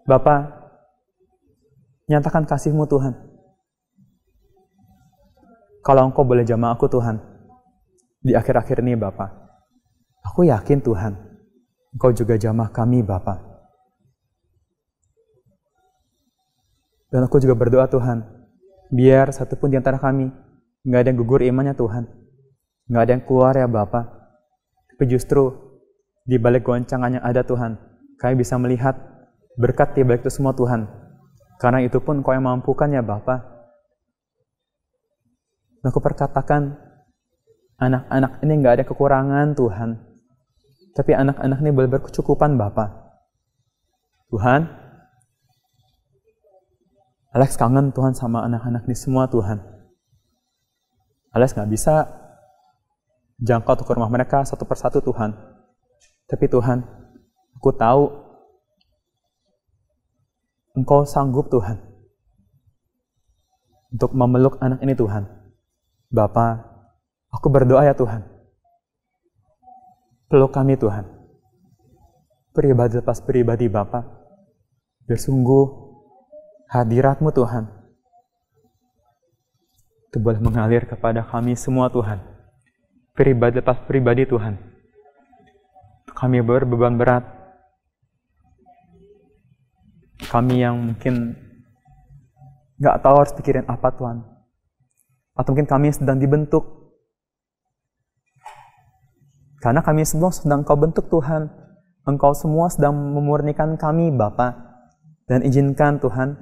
Bapa, nyatakan kasih-Mu Tuhan. Kalau Engkau boleh jamah aku Tuhan, di akhir-akhir ini Bapa, aku yakin Tuhan, Engkau juga jamah kami Bapa. Dan aku juga berdoa Tuhan, biar satupun di antara kami nggak ada yang gugur imannya Tuhan, nggak ada yang keluar ya Bapa, tapi justru di balik goncangan yang ada Tuhan, kami bisa melihat berkat di balik itu semua Tuhan. Karena itu pun Kau yang mampukan ya Bapa. Dan aku perkatakan, anak-anak ini nggak ada kekurangan Tuhan. Tapi anak-anak ini boleh berkecukupan Bapa. Tuhan, Alex kangen Tuhan sama anak-anak ini semua Tuhan. Alex nggak bisa jangkau ke rumah mereka satu persatu Tuhan. Tapi Tuhan, aku tahu Engkau sanggup Tuhan untuk memeluk anak ini Tuhan. Bapa, aku berdoa ya Tuhan, peluk kami Tuhan, pribadi lepas pribadi Bapa, biar sungguh hadirat-Mu Tuhan itu boleh mengalir kepada kami semua Tuhan, pribadi lepas pribadi Tuhan. Kami berbeban berat, kami yang mungkin nggak tahu harus pikirin apa Tuhan, atau mungkin kami sedang dibentuk, karena kami semua sedang Kau bentuk Tuhan. Engkau semua sedang memurnikan kami Bapa, dan izinkan Tuhan,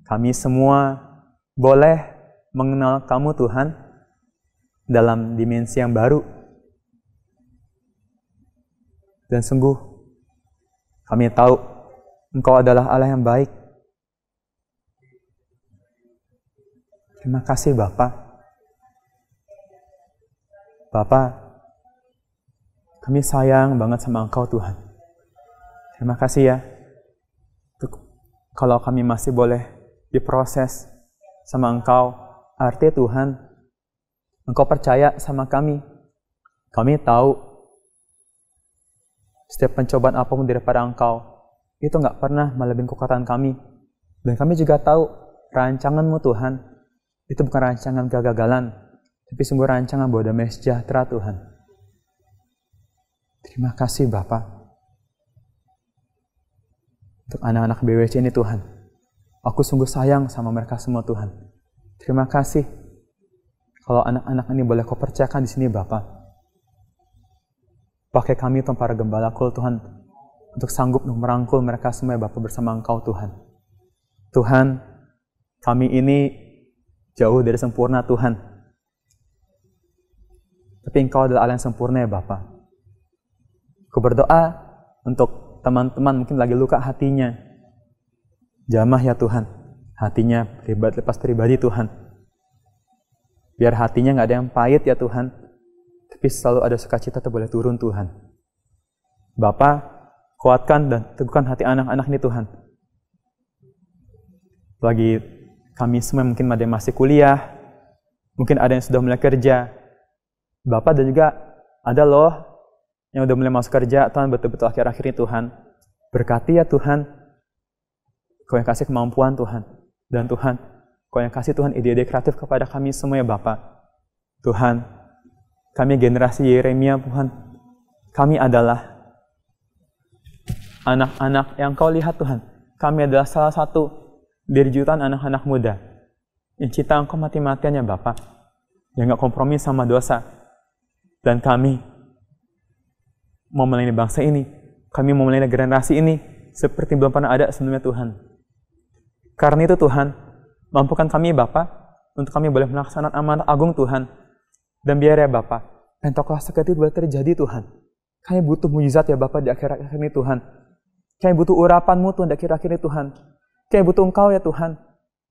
kami semua boleh mengenal Kamu Tuhan dalam dimensi yang baru. Dan sungguh, kami tahu Engkau adalah Allah yang baik. Terima kasih Bapa. Bapa, kami sayang banget sama Engkau Tuhan. Terima kasih ya. Kalau kami masih boleh diproses sama Engkau, arti Tuhan, Engkau percaya sama kami. Kami tahu setiap pencobaan apapun daripada Engkau, itu nggak pernah melebihi kekuatan kami. Dan kami juga tahu rancangan-Mu Tuhan, itu bukan rancangan kegagalan, tapi sungguh rancangan bahwa damai sejahtera Tuhan. Terima kasih Bapa. untuk anak-anak BWC ini Tuhan. Aku sungguh sayang sama mereka semua Tuhan. Terima kasih kalau anak-anak ini boleh Kau percayakan di sini Bapa. Pakai kami Tuhan para gembala Kul Tuhan untuk sanggup merangkul mereka semua Bapa bersama Engkau Tuhan. Tuhan, kami ini jauh dari sempurna Tuhan. Tapi Engkau adalah Allah yang sempurna ya Bapa. Aku berdoa untuk teman-teman mungkin lagi luka hatinya. Jamah ya Tuhan, hatinya lepas pribadi Tuhan. Biar hatinya gak ada yang pahit ya Tuhan, tapi selalu ada sukacita yang boleh turun Tuhan. Bapa, kuatkan dan teguhkan hati anak-anak ini Tuhan. Bagi kami semua mungkin ada yang masih kuliah, mungkin ada yang sudah mulai kerja. Bapa dan juga ada loh yang udah mulai masuk kerja Tuhan, betul-betul akhir-akhir ini Tuhan. Berkati ya Tuhan. Kau yang kasih kemampuan Tuhan. Dan Tuhan, Kau yang kasih Tuhan ide-ide kreatif kepada kami semua ya Bapa. Tuhan, kami generasi Yeremia Tuhan. Kami adalah anak-anak yang Kau lihat Tuhan. Kami adalah salah satu dari jutaan anak-anak muda yang cinta Engkau mati-matian ya Bapa. Yang gak kompromi sama dosa. Dan kami mau melayani bangsa ini. Kami mau melayani generasi ini seperti belum pernah ada sebelumnya Tuhan. Karena itu Tuhan, mampukan kami Bapa untuk kami boleh melaksanakan amanat agung Tuhan. Dan biar ya Bapa, Pentakosta itu boleh terjadi Tuhan. Kami butuh mujizat ya Bapa di akhir-akhir ini Tuhan. Kami butuh urapan-Mu Tuhan di akhir-akhir ini Tuhan. Kami butuh Engkau ya Tuhan.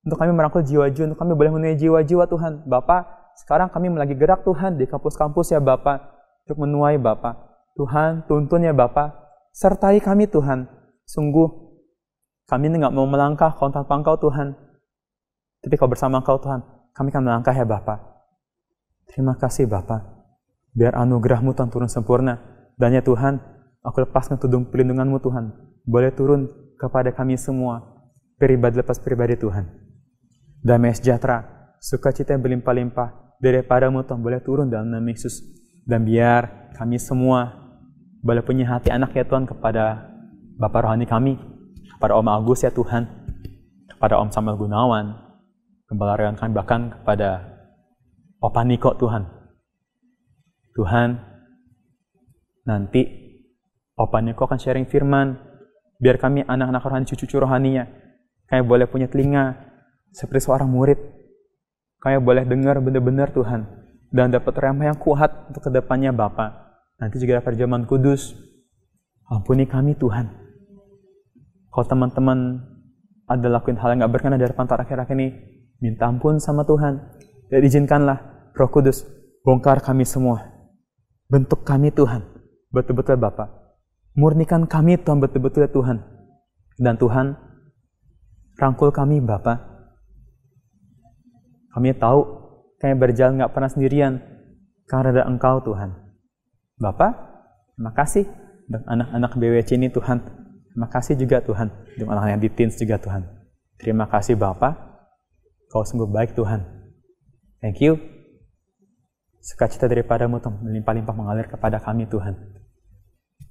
Untuk kami merangkul jiwa-jiwa, untuk kami boleh menuai jiwa-jiwa Tuhan. Bapa, sekarang kami lagi gerak Tuhan di kampus-kampus ya Bapa. Untuk menuai Bapa. Tuhan, tuntun ya Bapa. Sertai kami Tuhan. Sungguh, kami ini gak mau melangkah kalau tanpa Engkau Tuhan. Tapi kalau bersama Engkau Tuhan, kami akan melangkah ya Bapa. Terima kasih Bapa. Biar anugerah-Mu Tuhan turun sempurna. Dan ya Tuhan, aku lepaskan tudung pelindungan-Mu Tuhan. Boleh turun kepada kami semua. Pribadi lepas pribadi Tuhan. Damai sejahtera, sukacita yang berlimpah-limpah daripada-Mu Tuhan boleh turun dalam nama Yesus. Dan biar kami semua boleh punya hati anak ya Tuhan kepada Bapak rohani kami. Kepada Om Agus ya Tuhan, kepada Om Samuel Gunawan, Gembala Rewan kami, bahkan kepada Opa Niko Tuhan. Tuhan, nanti Opa Niko akan sharing firman, biar kami anak-anak rohani, cucu-cucu rohaninya, kami boleh punya telinga seperti seorang murid. Kami boleh dengar benar-benar Tuhan, dan dapat rema yang kuat untuk kedepannya Bapa. Nanti juga dapat perjamuan kudus. Ampuni kami Tuhan. Kalau teman-teman ada lakuin hal yang gak berkenan dari pantar akhir-akhir ini, minta ampun sama Tuhan. Dan izinkanlah Roh Kudus bongkar kami semua. Bentuk kami Tuhan, betul-betul Bapa. Murnikan kami Tuhan, betul-betul Tuhan. Dan Tuhan, rangkul kami Bapa. Kami tahu kami berjalan gak pernah sendirian, karena ada Engkau Tuhan. Bapa, terima kasih untuk anak-anak BWC ini Tuhan. Terima kasih juga Tuhan, untuk anak-anak yang di teens juga Tuhan. Terima kasih Bapa, Kau sungguh baik Tuhan. Thank you. Sukacita daripada-Mu Tuhan melimpah-limpah mengalir kepada kami Tuhan.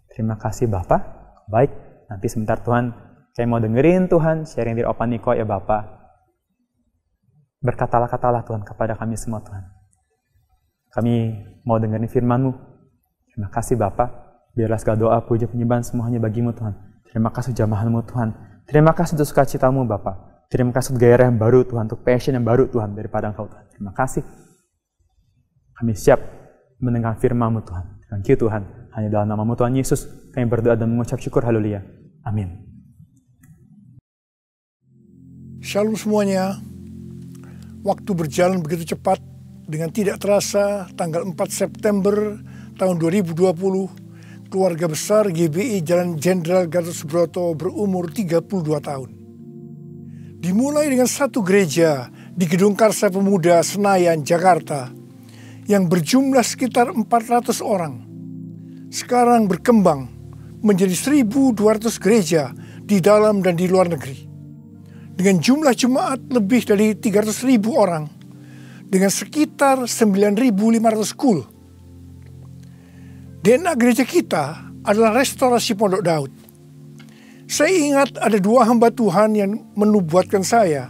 Terima kasih Bapa, baik. Nanti sebentar Tuhan, saya mau dengerin Tuhan, sharing dari Opa Niko ya Bapa. Berkatalah-katalah Tuhan kepada kami semua Tuhan. Kami mau dengerin firman-Mu. Terima kasih Bapa, biarlah segala doa, puji, penyembahan semuanya bagi-Mu Tuhan. Terima kasih jamahan-Mu Tuhan. Terima kasih untuk sukacita-Mu Bapa. Terima kasih untuk gairah yang baru Tuhan, untuk passion yang baru Tuhan daripada Engkau Tuhan. Terima kasih. Kami siap mendengar firman-Mu Tuhan. Thank you Tuhan. Hanya dalam nama-Mu Tuhan Yesus, kami berdoa dan mengucap syukur. Haleluya. Amin. Shalom semuanya. Waktu berjalan begitu cepat. Dengan tidak terasa, tanggal 4 September tahun 2020, keluarga besar GBI Jalan Jenderal Gatot Subroto berumur 32 tahun. Dimulai dengan satu gereja di Gedung Karsa Pemuda Senayan, Jakarta, yang berjumlah sekitar 400 orang. Sekarang berkembang menjadi 1.200 gereja di dalam dan di luar negeri. Dengan jumlah jemaat lebih dari 300.000 orang, dengan sekitar 9.500 school. DNA gereja kita adalah restorasi Pondok Daud. Saya ingat ada 2 hamba Tuhan yang menubuatkan saya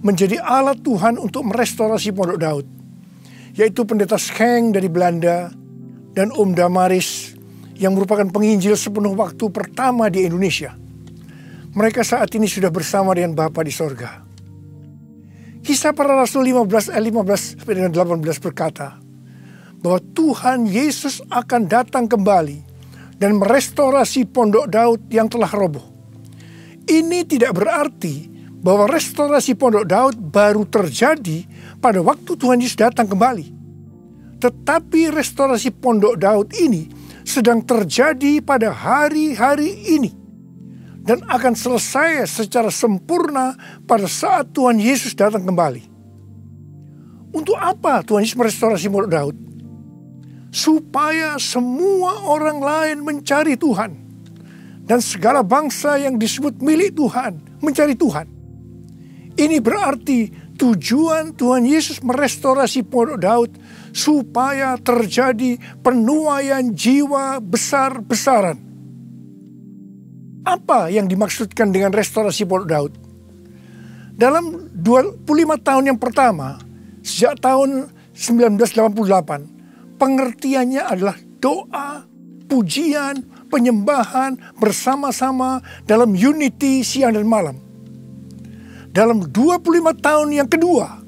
menjadi alat Tuhan untuk merestorasi Pondok Daud, yaitu Pendeta Schenk dari Belanda dan Om Damaris yang merupakan penginjil sepenuh waktu pertama di Indonesia. Mereka saat ini sudah bersama dengan Bapa di sorga. Kisah Para Rasul 15 ayat 15-18 berkata bahwa Tuhan Yesus akan datang kembali dan merestorasi Pondok Daud yang telah roboh. Ini tidak berarti bahwa restorasi Pondok Daud baru terjadi pada waktu Tuhan Yesus datang kembali. Tetapi restorasi Pondok Daud ini sedang terjadi pada hari-hari ini dan akan selesai secara sempurna pada saat Tuhan Yesus datang kembali. Untuk apa Tuhan Yesus merestorasi Pondok Daud? Supaya semua orang lain mencari Tuhan dan segala bangsa yang disebut milik Tuhan mencari Tuhan. Ini berarti tujuan Tuhan Yesus merestorasi Pondok Daud supaya terjadi penuaian jiwa besar-besaran. Apa yang dimaksudkan dengan restorasi Pondok Daud? Dalam 25 tahun yang pertama, sejak tahun 1988, pengertiannya adalah doa, pujian, penyembahan bersama-sama dalam unity siang dan malam. Dalam 25 tahun yang kedua,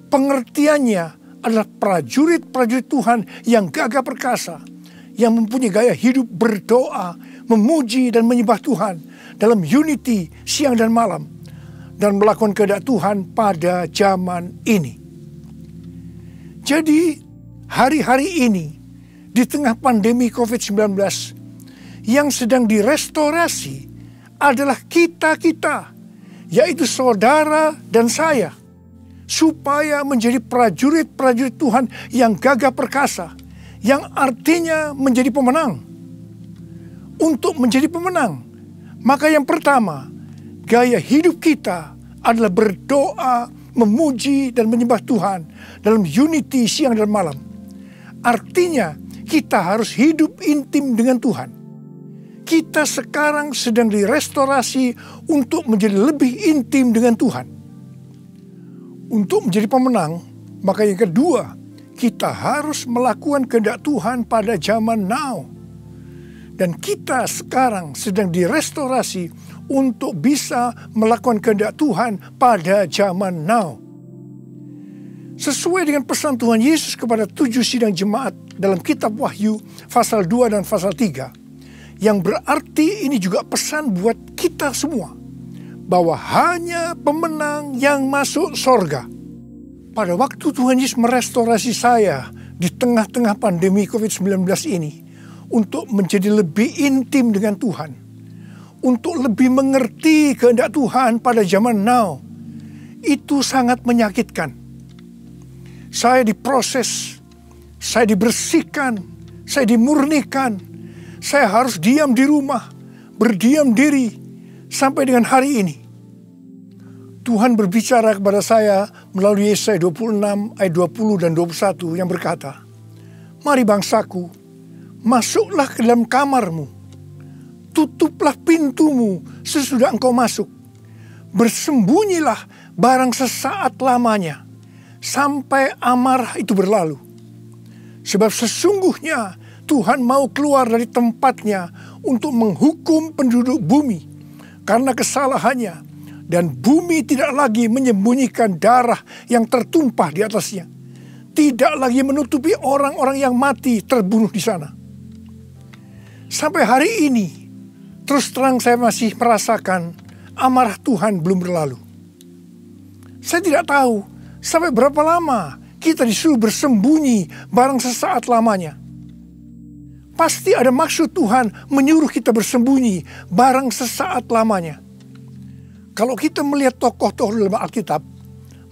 pengertiannya adalah prajurit-prajurit Tuhan yang gagah perkasa, yang mempunyai gaya hidup berdoa, memuji dan menyembah Tuhan dalam unity siang dan malam, dan melakukan kehendak Tuhan pada zaman ini. Jadi, hari-hari ini, di tengah pandemi COVID-19, yang sedang direstorasi adalah kita-kita, yaitu saudara dan saya, supaya menjadi prajurit-prajurit Tuhan yang gagah perkasa, yang artinya menjadi pemenang. Untuk menjadi pemenang, maka yang pertama, gaya hidup kita adalah berdoa, memuji dan menyembah Tuhan dalam unity siang dan malam. Artinya kita harus hidup intim dengan Tuhan. Kita sekarang sedang direstorasi untuk menjadi lebih intim dengan Tuhan. Untuk menjadi pemenang, maka yang kedua, kita harus melakukan kehendak Tuhan pada zaman now. Dan kita sekarang sedang direstorasi untuk bisa melakukan kehendak Tuhan pada zaman now. Sesuai dengan pesan Tuhan Yesus kepada 7 sidang jemaat dalam kitab Wahyu pasal 2 dan pasal 3. Yang berarti ini juga pesan buat kita semua. Bahwa hanya pemenang yang masuk sorga. Pada waktu Tuhan Yesus merestorasi saya di tengah-tengah pandemi COVID-19 ini. Untuk menjadi lebih intim dengan Tuhan. Untuk lebih mengerti kehendak Tuhan pada zaman now. Itu sangat menyakitkan. Saya diproses, saya dibersihkan, saya dimurnikan. Saya harus diam di rumah, berdiam diri sampai dengan hari ini. Tuhan berbicara kepada saya melalui Yesaya 26 ayat 20 dan 21 yang berkata, "Mari bangsaku, masuklah ke dalam kamarmu, tutuplah pintumu sesudah engkau masuk, bersembunyilah barang sesaat lamanya, sampai amarah itu berlalu. Sebab sesungguhnya Tuhan mau keluar dari tempatnya untuk menghukum penduduk bumi karena kesalahannya, dan bumi tidak lagi menyembunyikan darah yang tertumpah di atasnya, tidak lagi menutupi orang-orang yang mati terbunuh di sana." Sampai hari ini, terus terang saya masih merasakan amarah Tuhan belum berlalu. Saya tidak tahu sampai berapa lama kita disuruh bersembunyi barang sesaat lamanya. Pasti ada maksud Tuhan menyuruh kita bersembunyi barang sesaat lamanya. Kalau kita melihat tokoh-tokoh dalam Alkitab,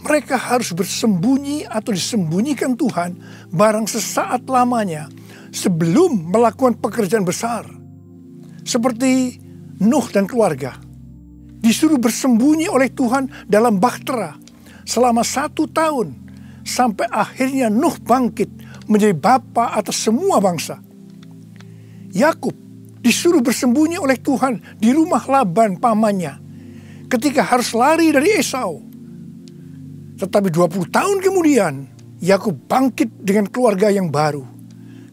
mereka harus bersembunyi atau disembunyikan Tuhan barang sesaat lamanya sebelum melakukan pekerjaan besar. Seperti Nuh dan keluarga. Disuruh bersembunyi oleh Tuhan dalam bahtera selama 1 tahun. Sampai akhirnya Nuh bangkit menjadi bapa atas semua bangsa. Yakub disuruh bersembunyi oleh Tuhan di rumah Laban pamannya ketika harus lari dari Esau. Tetapi 20 tahun kemudian, Yakub bangkit dengan keluarga yang baru,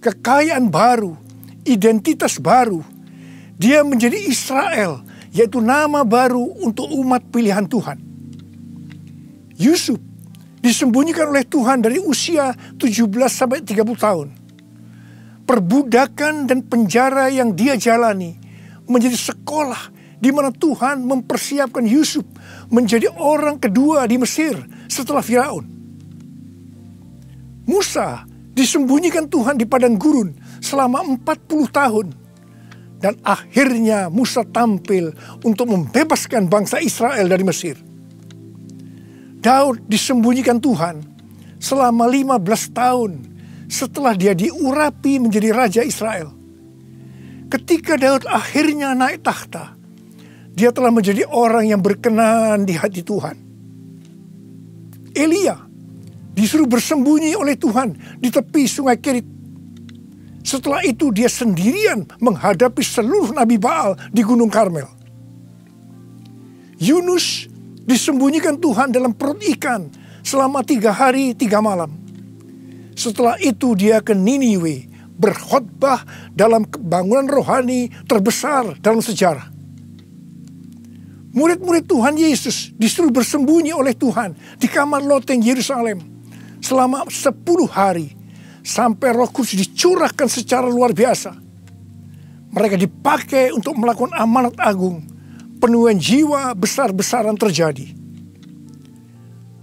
kekayaan baru, identitas baru. Dia menjadi Israel, yaitu nama baru untuk umat pilihan Tuhan. Yusuf disembunyikan oleh Tuhan dari usia 17 sampai 30 tahun. Perbudakan dan penjara yang dia jalani menjadi sekolah di mana Tuhan mempersiapkan Yusuf menjadi orang kedua di Mesir setelah Firaun. Musa disembunyikan Tuhan di padang gurun selama 40 tahun. Dan akhirnya Musa tampil untuk membebaskan bangsa Israel dari Mesir. Daud disembunyikan Tuhan selama 15 tahun setelah dia diurapi menjadi raja Israel. Ketika Daud akhirnya naik takhta, dia telah menjadi orang yang berkenan di hati Tuhan. Elia disuruh bersembunyi oleh Tuhan di tepi sungai Kerit. Setelah itu dia sendirian menghadapi seluruh Nabi Baal di Gunung Karmel. Yunus disembunyikan Tuhan dalam perut ikan selama 3 hari 3 malam. Setelah itu dia ke Niniwe berkhotbah dalam kebangunan rohani terbesar dalam sejarah. Murid-murid Tuhan Yesus disuruh bersembunyi oleh Tuhan di kamar loteng Yerusalem selama 10 hari. Sampai Roh Kudus dicurahkan secara luar biasa. Mereka dipakai untuk melakukan amanat agung. Penuaian jiwa besar-besaran terjadi.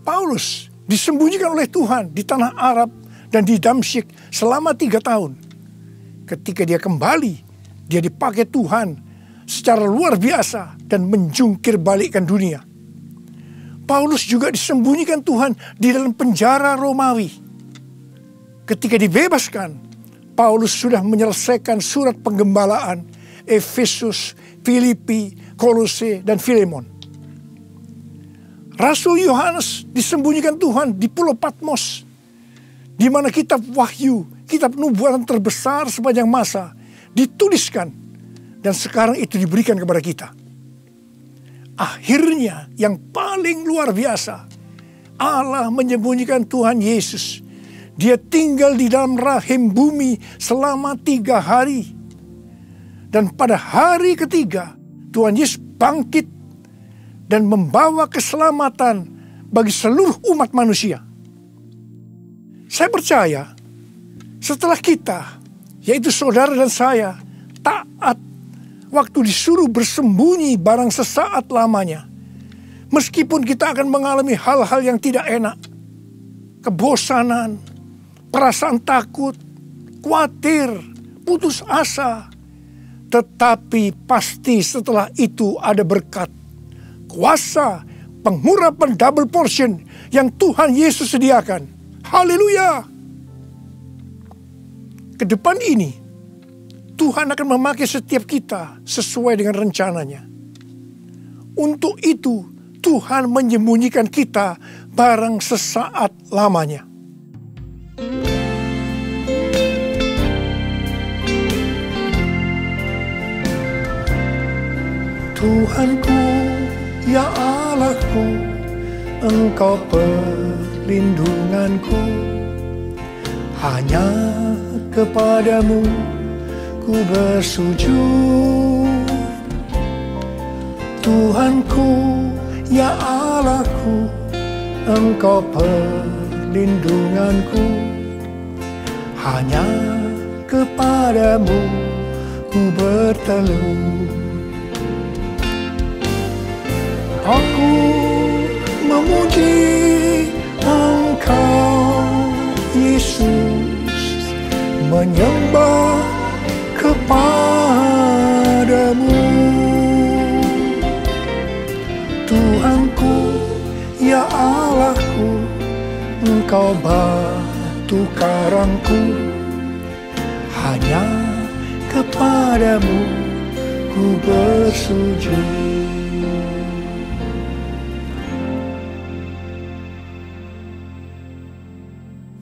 Paulus disembunyikan oleh Tuhan di tanah Arab dan di Damsyik selama 3 tahun. Ketika dia kembali, dia dipakai Tuhan secara luar biasa dan menjungkir balikkan dunia. Paulus juga disembunyikan Tuhan di dalam penjara Romawi. Ketika dibebaskan, Paulus sudah menyelesaikan surat penggembalaan Efesus, Filipi, Kolose, dan Filemon. Rasul Yohanes disembunyikan Tuhan di Pulau Patmos, di mana kitab Wahyu, kitab nubuatan terbesar sepanjang masa, dituliskan dan sekarang itu diberikan kepada kita. Akhirnya yang paling luar biasa, Allah menyembunyikan Tuhan Yesus. Dia tinggal di dalam rahim bumi selama 3 hari. Dan pada hari ketiga, Tuhan Yesus bangkit dan membawa keselamatan bagi seluruh umat manusia. Saya percaya setelah kita, yaitu saudara dan saya, taat waktu disuruh bersembunyi barang sesaat lamanya. Meskipun kita akan mengalami hal-hal yang tidak enak, kebosanan, perasaan takut, khawatir, putus asa. Tetapi pasti setelah itu ada berkat, kuasa, pengurapan double portion yang Tuhan Yesus sediakan. Haleluya! Ke depan ini, Tuhan akan memakai setiap kita sesuai dengan rencananya. Untuk itu, Tuhan menyembunyikan kita barang sesaat lamanya. Tuhanku, ya Allahku, Engkau perlindunganku. Hanya kepadamu ku bersujud. Tuhanku, ya Allahku, Engkau perlindunganku. Hanya kepadamu ku bertelut. Aku memuji Engkau, Yesus, menyembah kepadamu. Tuhanku, ya Allahku, Engkau batu karangku. Hanya kepadamu ku bersujud.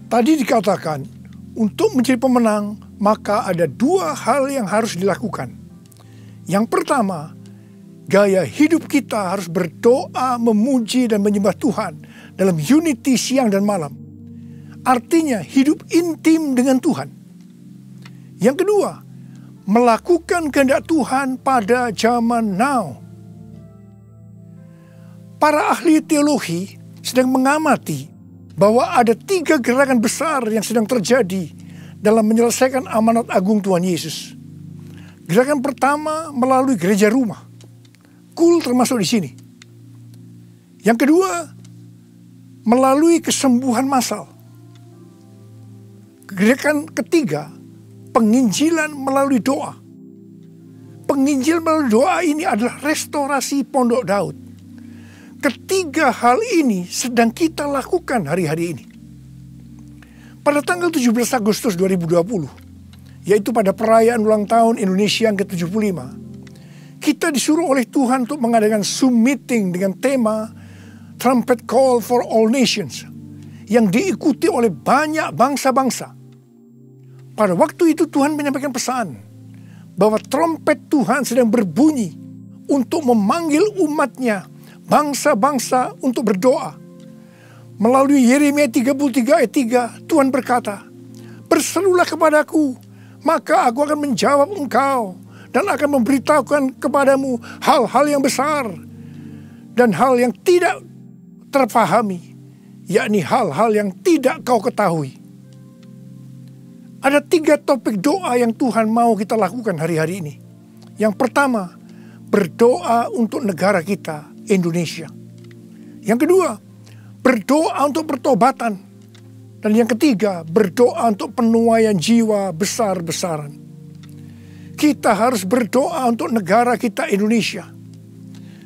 Tadi dikatakan, untuk menjadi pemenang, maka ada 2 hal yang harus dilakukan. Yang pertama, gaya hidup kita harus berdoa, memuji, dan menyembah Tuhan dalam unity siang dan malam. Artinya hidup intim dengan Tuhan. Yang kedua, melakukan kehendak Tuhan pada zaman now. Para ahli teologi sedang mengamati bahwa ada 3 gerakan besar yang sedang terjadi dalam menyelesaikan amanat agung Tuhan Yesus. Gerakan pertama melalui gereja rumah. Kul termasuk di sini. Yang kedua, melalui kesembuhan massal. Gerakan ketiga, penginjilan melalui doa. Penginjilan melalui doa ini adalah restorasi Pondok Daud. Ketiga hal ini sedang kita lakukan hari-hari ini. Pada tanggal 17 Agustus 2020, yaitu pada perayaan ulang tahun Indonesia yang ke-75, kita disuruh oleh Tuhan untuk mengadakan Zoom meeting dengan tema Trumpet Call for All Nations, yang diikuti oleh banyak bangsa-bangsa. Pada waktu itu Tuhan menyampaikan pesan bahwa trompet Tuhan sedang berbunyi untuk memanggil umatnya, bangsa-bangsa, untuk berdoa. Melalui Yeremia 33 ayat 3, Tuhan berkata, "Berserulah kepadaku, maka aku akan menjawab engkau dan akan memberitahukan kepadamu hal-hal yang besar dan hal yang tidak terpahami, yakni hal-hal yang tidak kau ketahui." Ada 3 topik doa yang Tuhan mau kita lakukan hari-hari ini. Yang pertama, berdoa untuk negara kita, Indonesia. Yang kedua, berdoa untuk pertobatan. Dan yang ketiga, berdoa untuk penuaian jiwa besar-besaran. Kita harus berdoa untuk negara kita, Indonesia.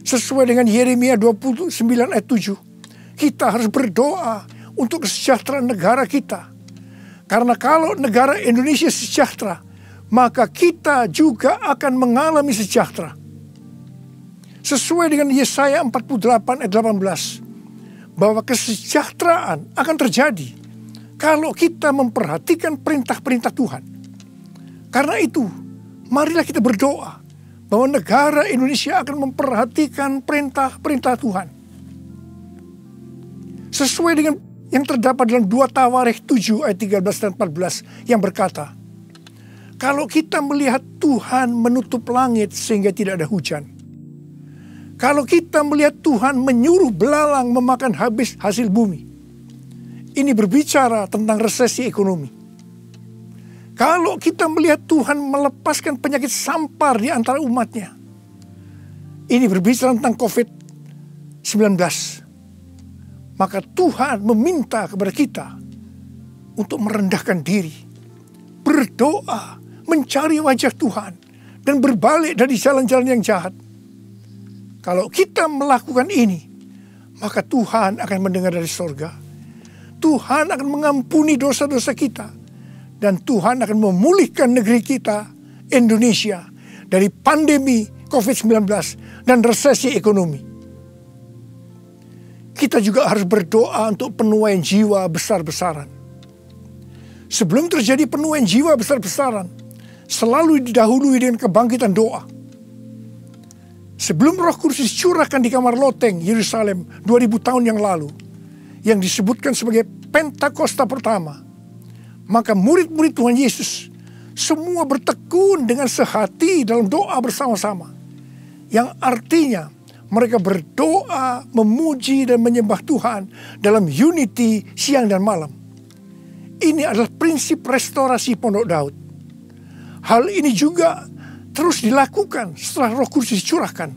Sesuai dengan Yeremia 29 ayat 7, kita harus berdoa untuk kesejahteraan negara kita. Karena kalau negara Indonesia sejahtera, maka kita juga akan mengalami sejahtera. Sesuai dengan Yesaya 48 ayat 18, bahwa kesejahteraan akan terjadi kalau kita memperhatikan perintah-perintah Tuhan. Karena itu, marilah kita berdoa bahwa negara Indonesia akan memperhatikan perintah-perintah Tuhan. Sesuai dengan yang terdapat dalam 2 Tawarikh 7 ayat 13 dan 14 yang berkata, kalau kita melihat Tuhan menutup langit sehingga tidak ada hujan, kalau kita melihat Tuhan menyuruh belalang memakan habis hasil bumi, ini berbicara tentang resesi ekonomi. Kalau kita melihat Tuhan melepaskan penyakit sampar di antara umatnya, ini berbicara tentang COVID-19. Maka Tuhan meminta kepada kita untuk merendahkan diri, berdoa, mencari wajah Tuhan, dan berbalik dari jalan-jalan yang jahat. Kalau kita melakukan ini, maka Tuhan akan mendengar dari sorga. Tuhan akan mengampuni dosa-dosa kita. Dan Tuhan akan memulihkan negeri kita, Indonesia, dari pandemi COVID-19 dan resesi ekonomi. Kita juga harus berdoa untuk penuaian jiwa besar-besaran. Sebelum terjadi penuaian jiwa besar-besaran, selalu didahului dengan kebangkitan doa. Sebelum Roh Kudus dicurahkan di kamar loteng Yerusalem 2000 tahun yang lalu, yang disebutkan sebagai Pentakosta pertama, maka murid-murid Tuhan Yesus semua bertekun dengan sehati dalam doa bersama-sama, yang artinya mereka berdoa, memuji, dan menyembah Tuhan dalam unity siang dan malam. Ini adalah prinsip restorasi Pondok Daud. Hal ini juga terus dilakukan setelah Roh Kudus dicurahkan.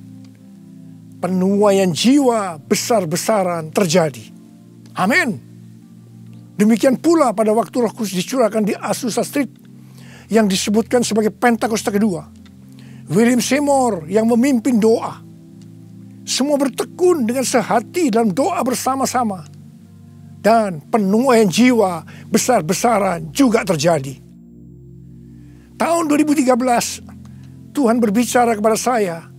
Penuaian jiwa besar-besaran terjadi. Amin. Demikian pula pada waktu Roh Kudus dicurahkan di Azusa Street, yang disebutkan sebagai Pentakosta kedua. William Seymour yang memimpin doa. Semua bertekun dengan sehati dalam doa bersama-sama. Dan penuaian jiwa besar-besaran juga terjadi. Tahun 2013, Tuhan berbicara kepada saya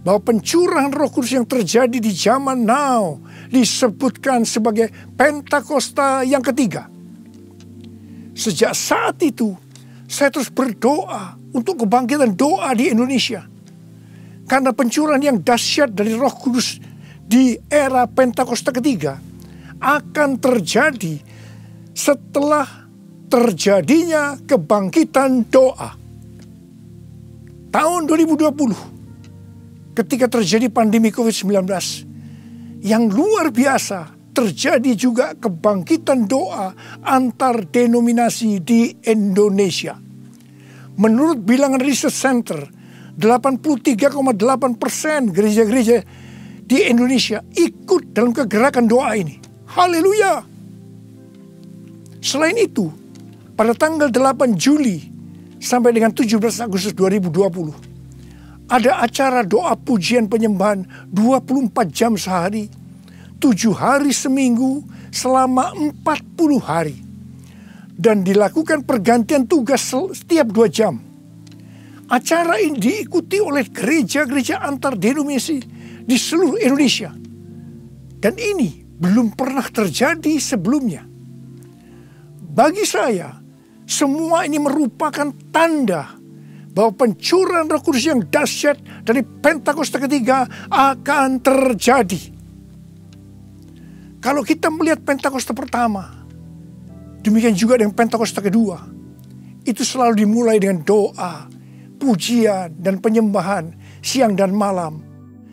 bahwa pencurahan Roh Kudus yang terjadi di zaman now disebutkan sebagai Pentakosta yang ketiga. Sejak saat itu, saya terus berdoa untuk kebangkitan doa di Indonesia. Karena pencurahan yang dahsyat dari Roh Kudus di era Pentakosta ketiga akan terjadi setelah terjadinya kebangkitan doa. Tahun 2020, ketika terjadi pandemi COVID-19 yang luar biasa, terjadi juga kebangkitan doa antar denominasi di Indonesia. Menurut bilangan Research Center, 83,8% gereja-gereja di Indonesia ikut dalam kegerakan doa ini. Haleluya! Selain itu, pada tanggal 8 Juli sampai dengan 17 Agustus 2020, ada acara doa pujian penyembahan 24 jam sehari, 7 hari seminggu, selama 40 hari. Dan dilakukan pergantian tugas setiap 2 jam. Acara ini diikuti oleh gereja-gereja antar denominasi di seluruh Indonesia. Dan ini belum pernah terjadi sebelumnya. Bagi saya, semua ini merupakan tanda bahwa pencurahan Roh Kudus yang dahsyat dari Pentakosta ketiga akan terjadi. Kalau kita melihat Pentakosta pertama, demikian juga dengan Pentakosta kedua, itu selalu dimulai dengan doa, pujian, dan penyembahan siang dan malam.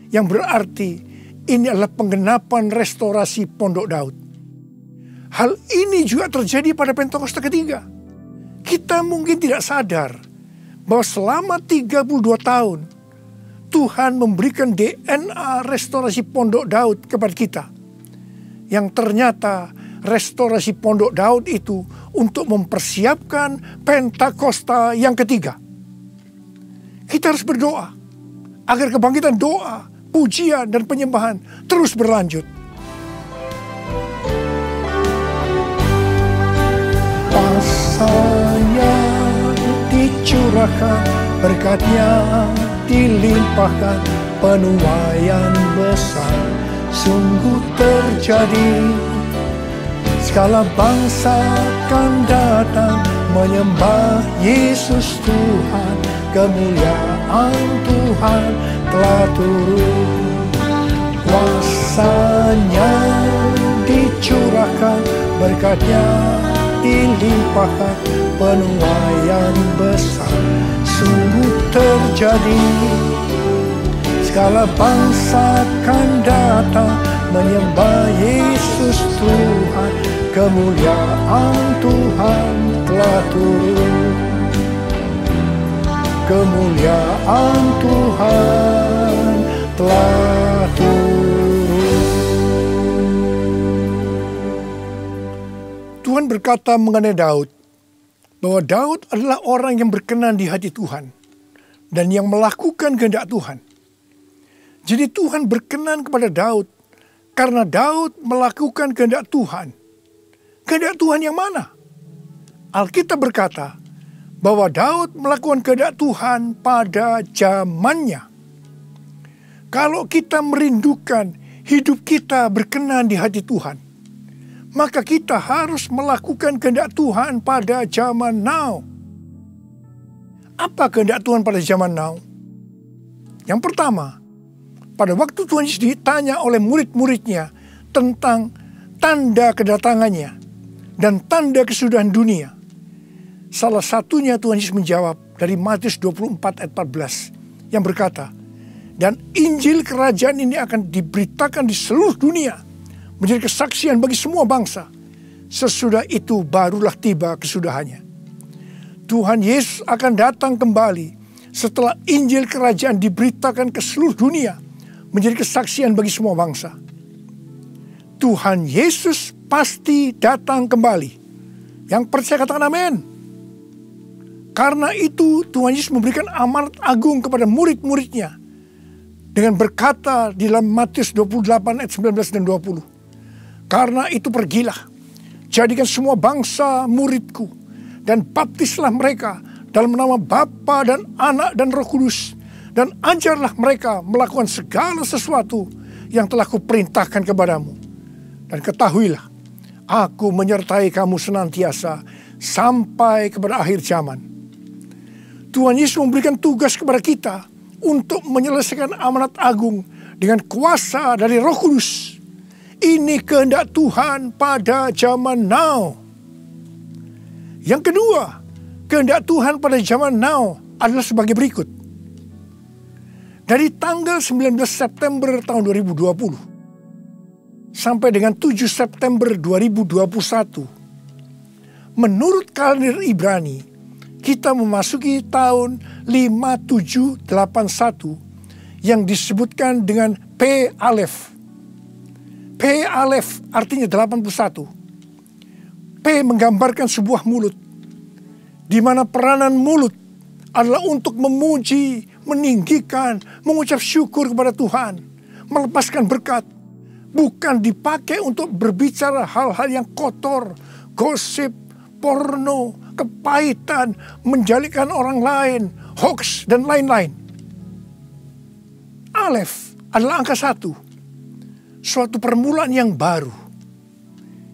Yang berarti ini adalah penggenapan restorasi Pondok Daud. Hal ini juga terjadi pada Pentakosta ketiga. Kita mungkin tidak sadar bahwa selama 32 tahun Tuhan memberikan DNA restorasi Pondok Daud kepada kita. Yang ternyata restorasi Pondok Daud itu untuk mempersiapkan Pentakosta yang ketiga. Kita harus berdoa agar kebangkitan doa, pujian, dan penyembahan terus berlanjut. Pasanya dicurahkan, berkatnya dilimpahkan, penuaian besar sungguh terjadi. Segala bangsa akan datang menyembah Yesus Tuhan, kemuliaan Tuhan telah turun. Kuasanya dicurahkan, berkatnya dilimpahkan, penuaian besar sungguh terjadi. Segala bangsa akan datang menyembah Yesus Tuhan, kemuliaan Tuhan telah turun. Kemuliaan Tuhan telah turun. Tuhan berkata mengenai Daud, bahwa Daud adalah orang yang berkenan di hati Tuhan dan yang melakukan kehendak Tuhan. Jadi Tuhan berkenan kepada Daud karena Daud melakukan kehendak Tuhan. Kehendak Tuhan yang mana? Alkitab berkata bahwa Daud melakukan kehendak Tuhan pada zamannya. Kalau kita merindukan hidup kita berkenan di hati Tuhan, maka kita harus melakukan kehendak Tuhan pada zaman now. Apa kehendak Tuhan pada zaman now? Yang pertama, pada waktu Tuhan Yesus ditanya oleh murid-muridnya tentang tanda kedatangannya dan tanda kesudahan dunia, salah satunya Tuhan Yesus menjawab dari Matius 24 ayat 14 yang berkata, dan Injil kerajaan ini akan diberitakan di seluruh dunia menjadi kesaksian bagi semua bangsa. Sesudah itu barulah tiba kesudahannya. Tuhan Yesus akan datang kembali setelah Injil kerajaan diberitakan ke seluruh dunia menjadi kesaksian bagi semua bangsa. Tuhan Yesus pasti datang kembali. Yang percaya katakan amin. Karena itu Tuhan Yesus memberikan amanat agung kepada murid-muridnya dengan berkata di dalam Matius 28 ayat 19 dan 20. Karena itu pergilah, jadikan semua bangsa muridku dan baptislah mereka dalam nama Bapa dan Anak dan Roh Kudus, dan ajarlah mereka melakukan segala sesuatu yang telah kuperintahkan kepadamu. Dan ketahuilah, aku menyertai kamu senantiasa sampai kepada akhir zaman. Tuhan Yesus memberikan tugas kepada kita untuk menyelesaikan amanat agung dengan kuasa dari Roh Kudus. Ini kehendak Tuhan pada zaman now. Yang kedua, kehendak Tuhan pada zaman now adalah sebagai berikut. Dari tanggal 19 September tahun 2020 sampai dengan 7 September 2021, menurut kalender Ibrani, kita memasuki tahun 5781 yang disebutkan dengan P Alef. P Alef artinya 81. P menggambarkan sebuah mulut, di mana peranan mulut adalah untuk memuji, meninggikan, mengucap syukur kepada Tuhan, melepaskan berkat, bukan dipakai untuk berbicara hal-hal yang kotor, gosip, porno, kepahitan, menjalikan orang lain, hoax, dan lain-lain. Alef adalah angka 1, suatu permulaan yang baru.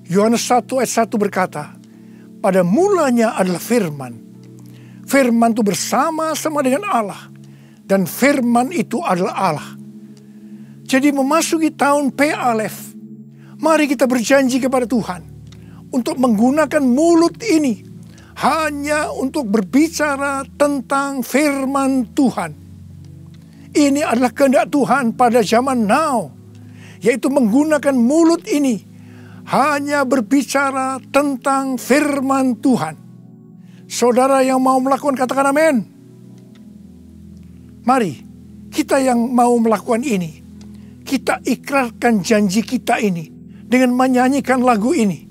Yohanes 1 ayat 1 berkata, pada mulanya adalah firman. Firman itu bersama-sama dengan Allah, dan firman itu adalah Allah. Jadi memasuki tahun P Alef, mari kita berjanji kepada Tuhan untuk menggunakan mulut ini hanya untuk berbicara tentang firman Tuhan. Ini adalah kehendak Tuhan pada zaman now, yaitu menggunakan mulut ini hanya berbicara tentang firman Tuhan. Saudara yang mau melakukan, katakan amin. Mari kita yang mau melakukan ini, kita ikrarkan janji kita ini dengan menyanyikan lagu ini.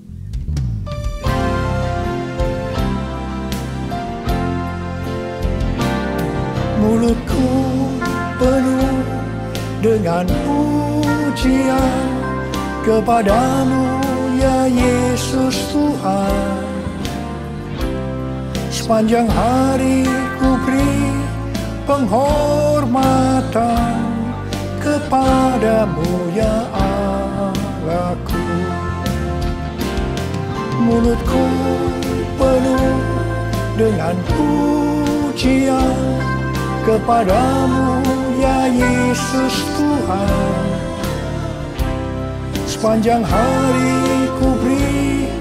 Mulutku penuh dengan pujian kepadamu ya Yesus Tuhan. Sepanjang hari ku beri penghormatan kepadamu ya Allahku. Mulutku penuh dengan pujian kepadamu ya Yesus Tuhan. Sepanjang hari ku beri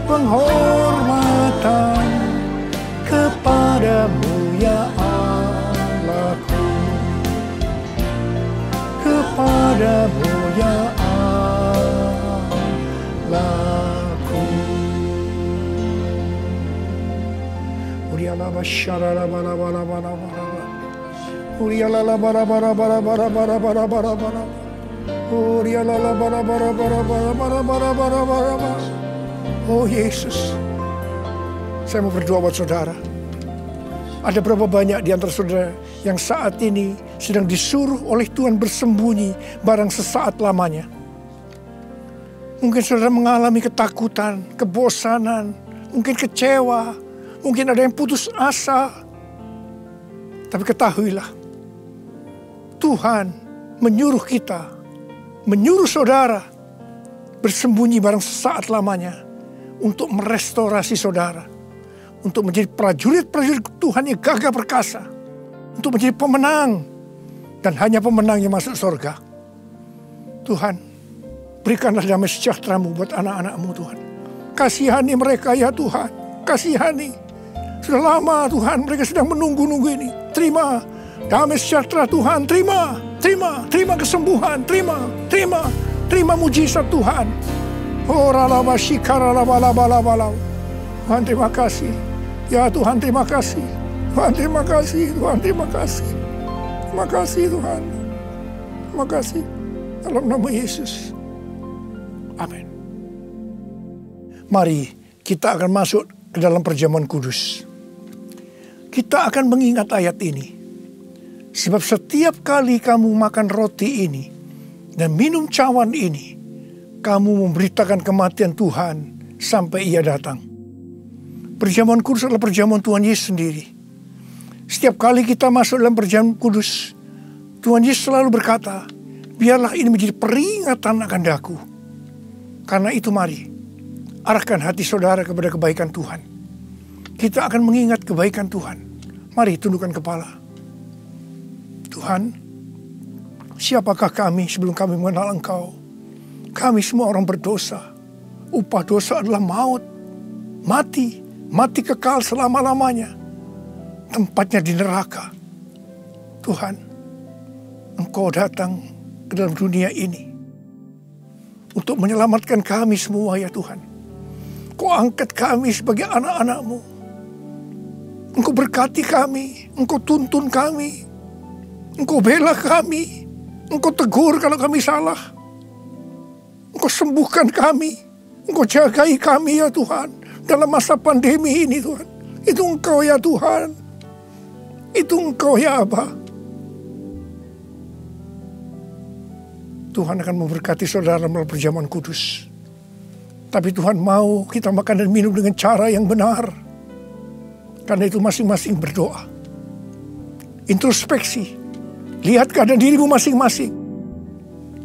penghormatan kepadamu ya Allahku. Kepadamu ya Allahku. Uriala basyara bala bala bala bala. Uriala bara bara bara bara bara bara bara bara. Uriala bara bara bara bara bara bara bara bara. Oh Yesus, saya mau berdoa buat saudara. Ada berapa banyak di antara saudara yang saat ini sedang disuruh oleh Tuhan bersembunyi barang sesaat lamanya. Mungkin saudara mengalami ketakutan, kebosanan, mungkin kecewa, mungkin ada yang putus asa. Tapi ketahuilah, Tuhan menyuruh kita, menyuruh saudara bersembunyi barang sesaat lamanya untuk merestorasi saudara, untuk menjadi prajurit-prajurit Tuhan yang gagah perkasa, untuk menjadi pemenang, dan hanya pemenang yang masuk surga. Tuhan, berikanlah damai sejahtera-Mu buat anak-anak-Mu Tuhan. Kasihani mereka ya Tuhan, kasihani. Sudah lama Tuhan mereka sedang menunggu-nunggu ini. Terima damai sejahtera Tuhan, terima kesembuhan, terima mujizat Tuhan. Oh ralabashikara. Tuhan terima kasih. Ya Tuhan terima kasih. Tuhan terima kasih. Tuhan terima kasih. Terima kasih Tuhan. Terima kasih. Dalam nama Yesus. Amin. Mari kita akan masuk ke dalam perjamuan kudus. Kita akan mengingat ayat ini. Sebab setiap kali kamu makan roti ini dan minum cawan ini, kamu memberitakan kematian Tuhan sampai Ia datang. Perjamuan kudus adalah perjamuan Tuhan Yesus sendiri. Setiap kali kita masuk dalam perjamuan kudus, Tuhan Yesus selalu berkata, biarlah ini menjadi peringatan akan daku. Karena itu mari, arahkan hati saudara kepada kebaikan Tuhan. Kita akan mengingat kebaikan Tuhan. Mari tundukkan kepala. Tuhan, siapakah kami sebelum kami mengenal Engkau? Kami semua orang berdosa. Upah dosa adalah maut, mati kekal selama-lamanya. Tempatnya di neraka. Tuhan, Engkau datang ke dalam dunia ini untuk menyelamatkan kami semua ya Tuhan. Kau angkat kami sebagai anak-anak-Mu. Engkau berkati kami, Engkau tuntun kami, Engkau bela kami, Engkau tegur kalau kami salah. Engkau sembuhkan kami, Engkau jagai kami ya Tuhan. Dalam masa pandemi ini Tuhan. Itu Engkau ya Tuhan. Itu Engkau ya Aba. Tuhan akan memberkati saudara melalui perjamuan kudus. Tapi Tuhan mau kita makan dan minum dengan cara yang benar. Karena itu masing-masing berdoa. Introspeksi. Lihat keadaan dirimu masing-masing.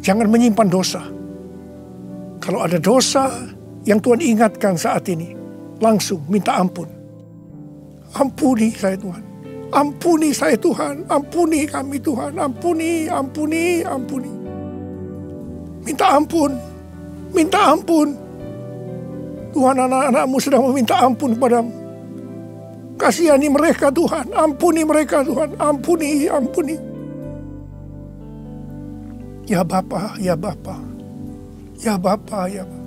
Jangan menyimpan dosa. Kalau ada dosa yang Tuhan ingatkan saat ini, langsung minta ampun. Ampuni saya Tuhan. Ampuni saya Tuhan. Ampuni kami Tuhan. Ampuni. Minta ampun. Minta ampun. Tuhan, anak-anak-Mu sedang meminta ampun kepadamu. Kasihani mereka Tuhan. Ampuni mereka Tuhan. Ampuni. Ya Bapa, ya Bapa. Ya Bapa, ya Bapa.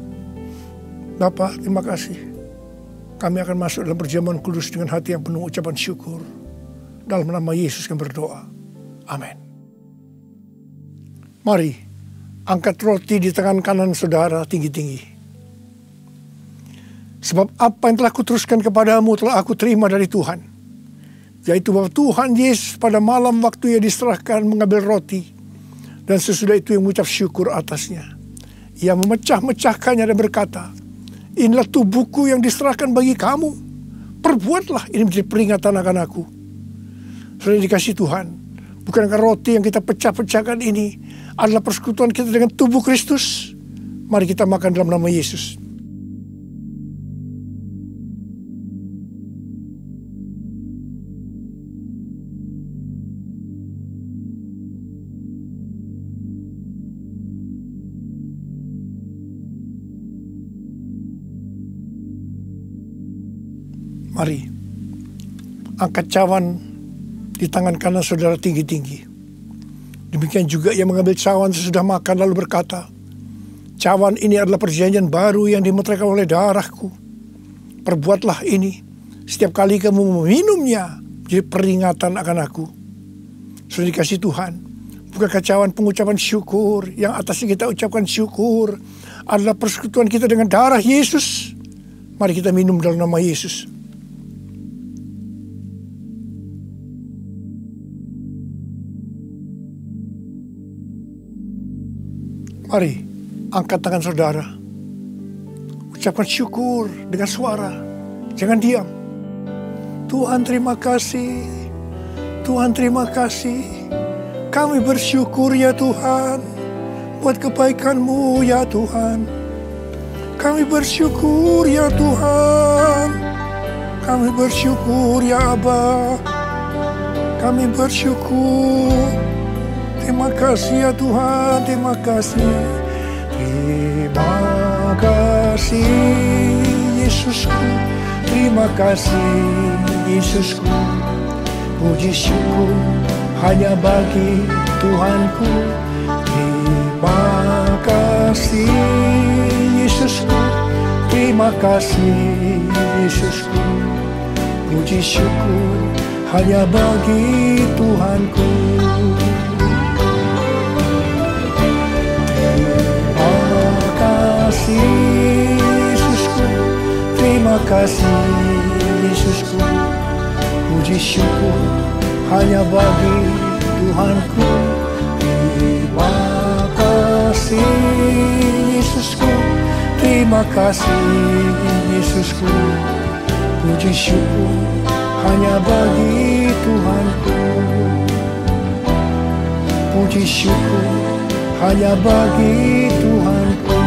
Bapa, terima kasih. Kami akan masuk dalam perjamuan kudus dengan hati yang penuh ucapan syukur. Dalam nama Yesus kami berdoa. Amin. Mari, angkat roti di tangan kanan saudara tinggi-tinggi. Sebab apa yang telah kuteruskan kepadamu telah aku terima dari Tuhan. Yaitu bahwa Tuhan Yesus pada malam waktu ia diserahkan mengambil roti. Dan sesudah itu yang mengucap syukur atasnya. Ia memecah-mecahkannya dan berkata, inilah tubuhku yang diserahkan bagi kamu. Perbuatlah ini menjadi peringatan akan aku. Sudah dikasih Tuhan. Bukankah roti yang kita pecah-pecahkan ini adalah persekutuan kita dengan tubuh Kristus? Mari kita makan dalam nama Yesus. Mari, angkat cawan di tangan kanan saudara tinggi-tinggi. Demikian juga ia mengambil cawan sesudah makan lalu berkata, cawan ini adalah perjanjian baru yang dimeteraikan oleh darahku. Perbuatlah ini setiap kali kamu meminumnya, jadi peringatan akan aku. Sudah dikasih Tuhan, bukankah cawan pengucapan syukur yang atasnya kita ucapkan syukur adalah persekutuan kita dengan darah Yesus? Mari kita minum dalam nama Yesus. Mari, angkat tangan saudara. Ucapkan syukur dengan suara. Jangan diam. Tuhan terima kasih. Tuhan terima kasih. Kami bersyukur ya Tuhan. Buat kebaikan-Mu ya Tuhan. Kami bersyukur ya Tuhan. Kami bersyukur ya Aba. Kami bersyukur. Terima kasih ya Tuhan, terima kasih. Terima kasih Yesusku. Terima kasih Yesusku. Puji syukur hanya bagi Tuhanku. Terima kasih Yesusku. Terima kasih Yesusku. Puji syukur hanya bagi Tuhanku. Yesusku, terima kasih Yesusku. Puji syukur hanya bagi Tuhanku. Terima kasih Yesusku. Terima kasih Yesusku. Puji syukur hanya bagi Tuhanku. Puji syukur hanya bagi Tuhanku.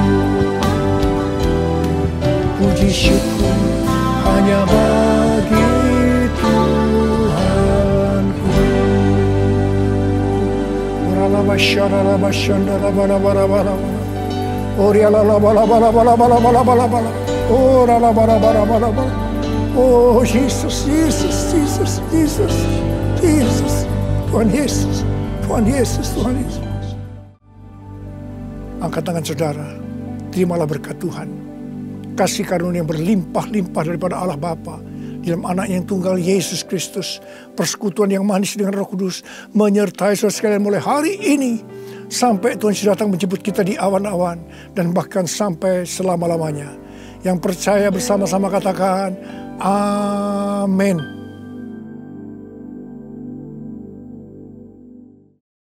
Puji syukur hanya bagi Tuhanku. Oh Yesus, Yesus, Yesus, Yesus, Yesus, Tuhan Yesus, Tuhan Yesus, Tuhan Yesus. Angkat tangan saudara, terimalah berkat Tuhan. Kasih karunia yang berlimpah-limpah daripada Allah Bapa dalam anak yang tunggal Yesus Kristus. Persekutuan yang manis dengan Roh Kudus menyertai saudara sekalian mulai hari ini sampai Tuhan Yesus datang menjemput kita di awan-awan dan bahkan sampai selama-lamanya. Yang percaya bersama-sama katakan amin.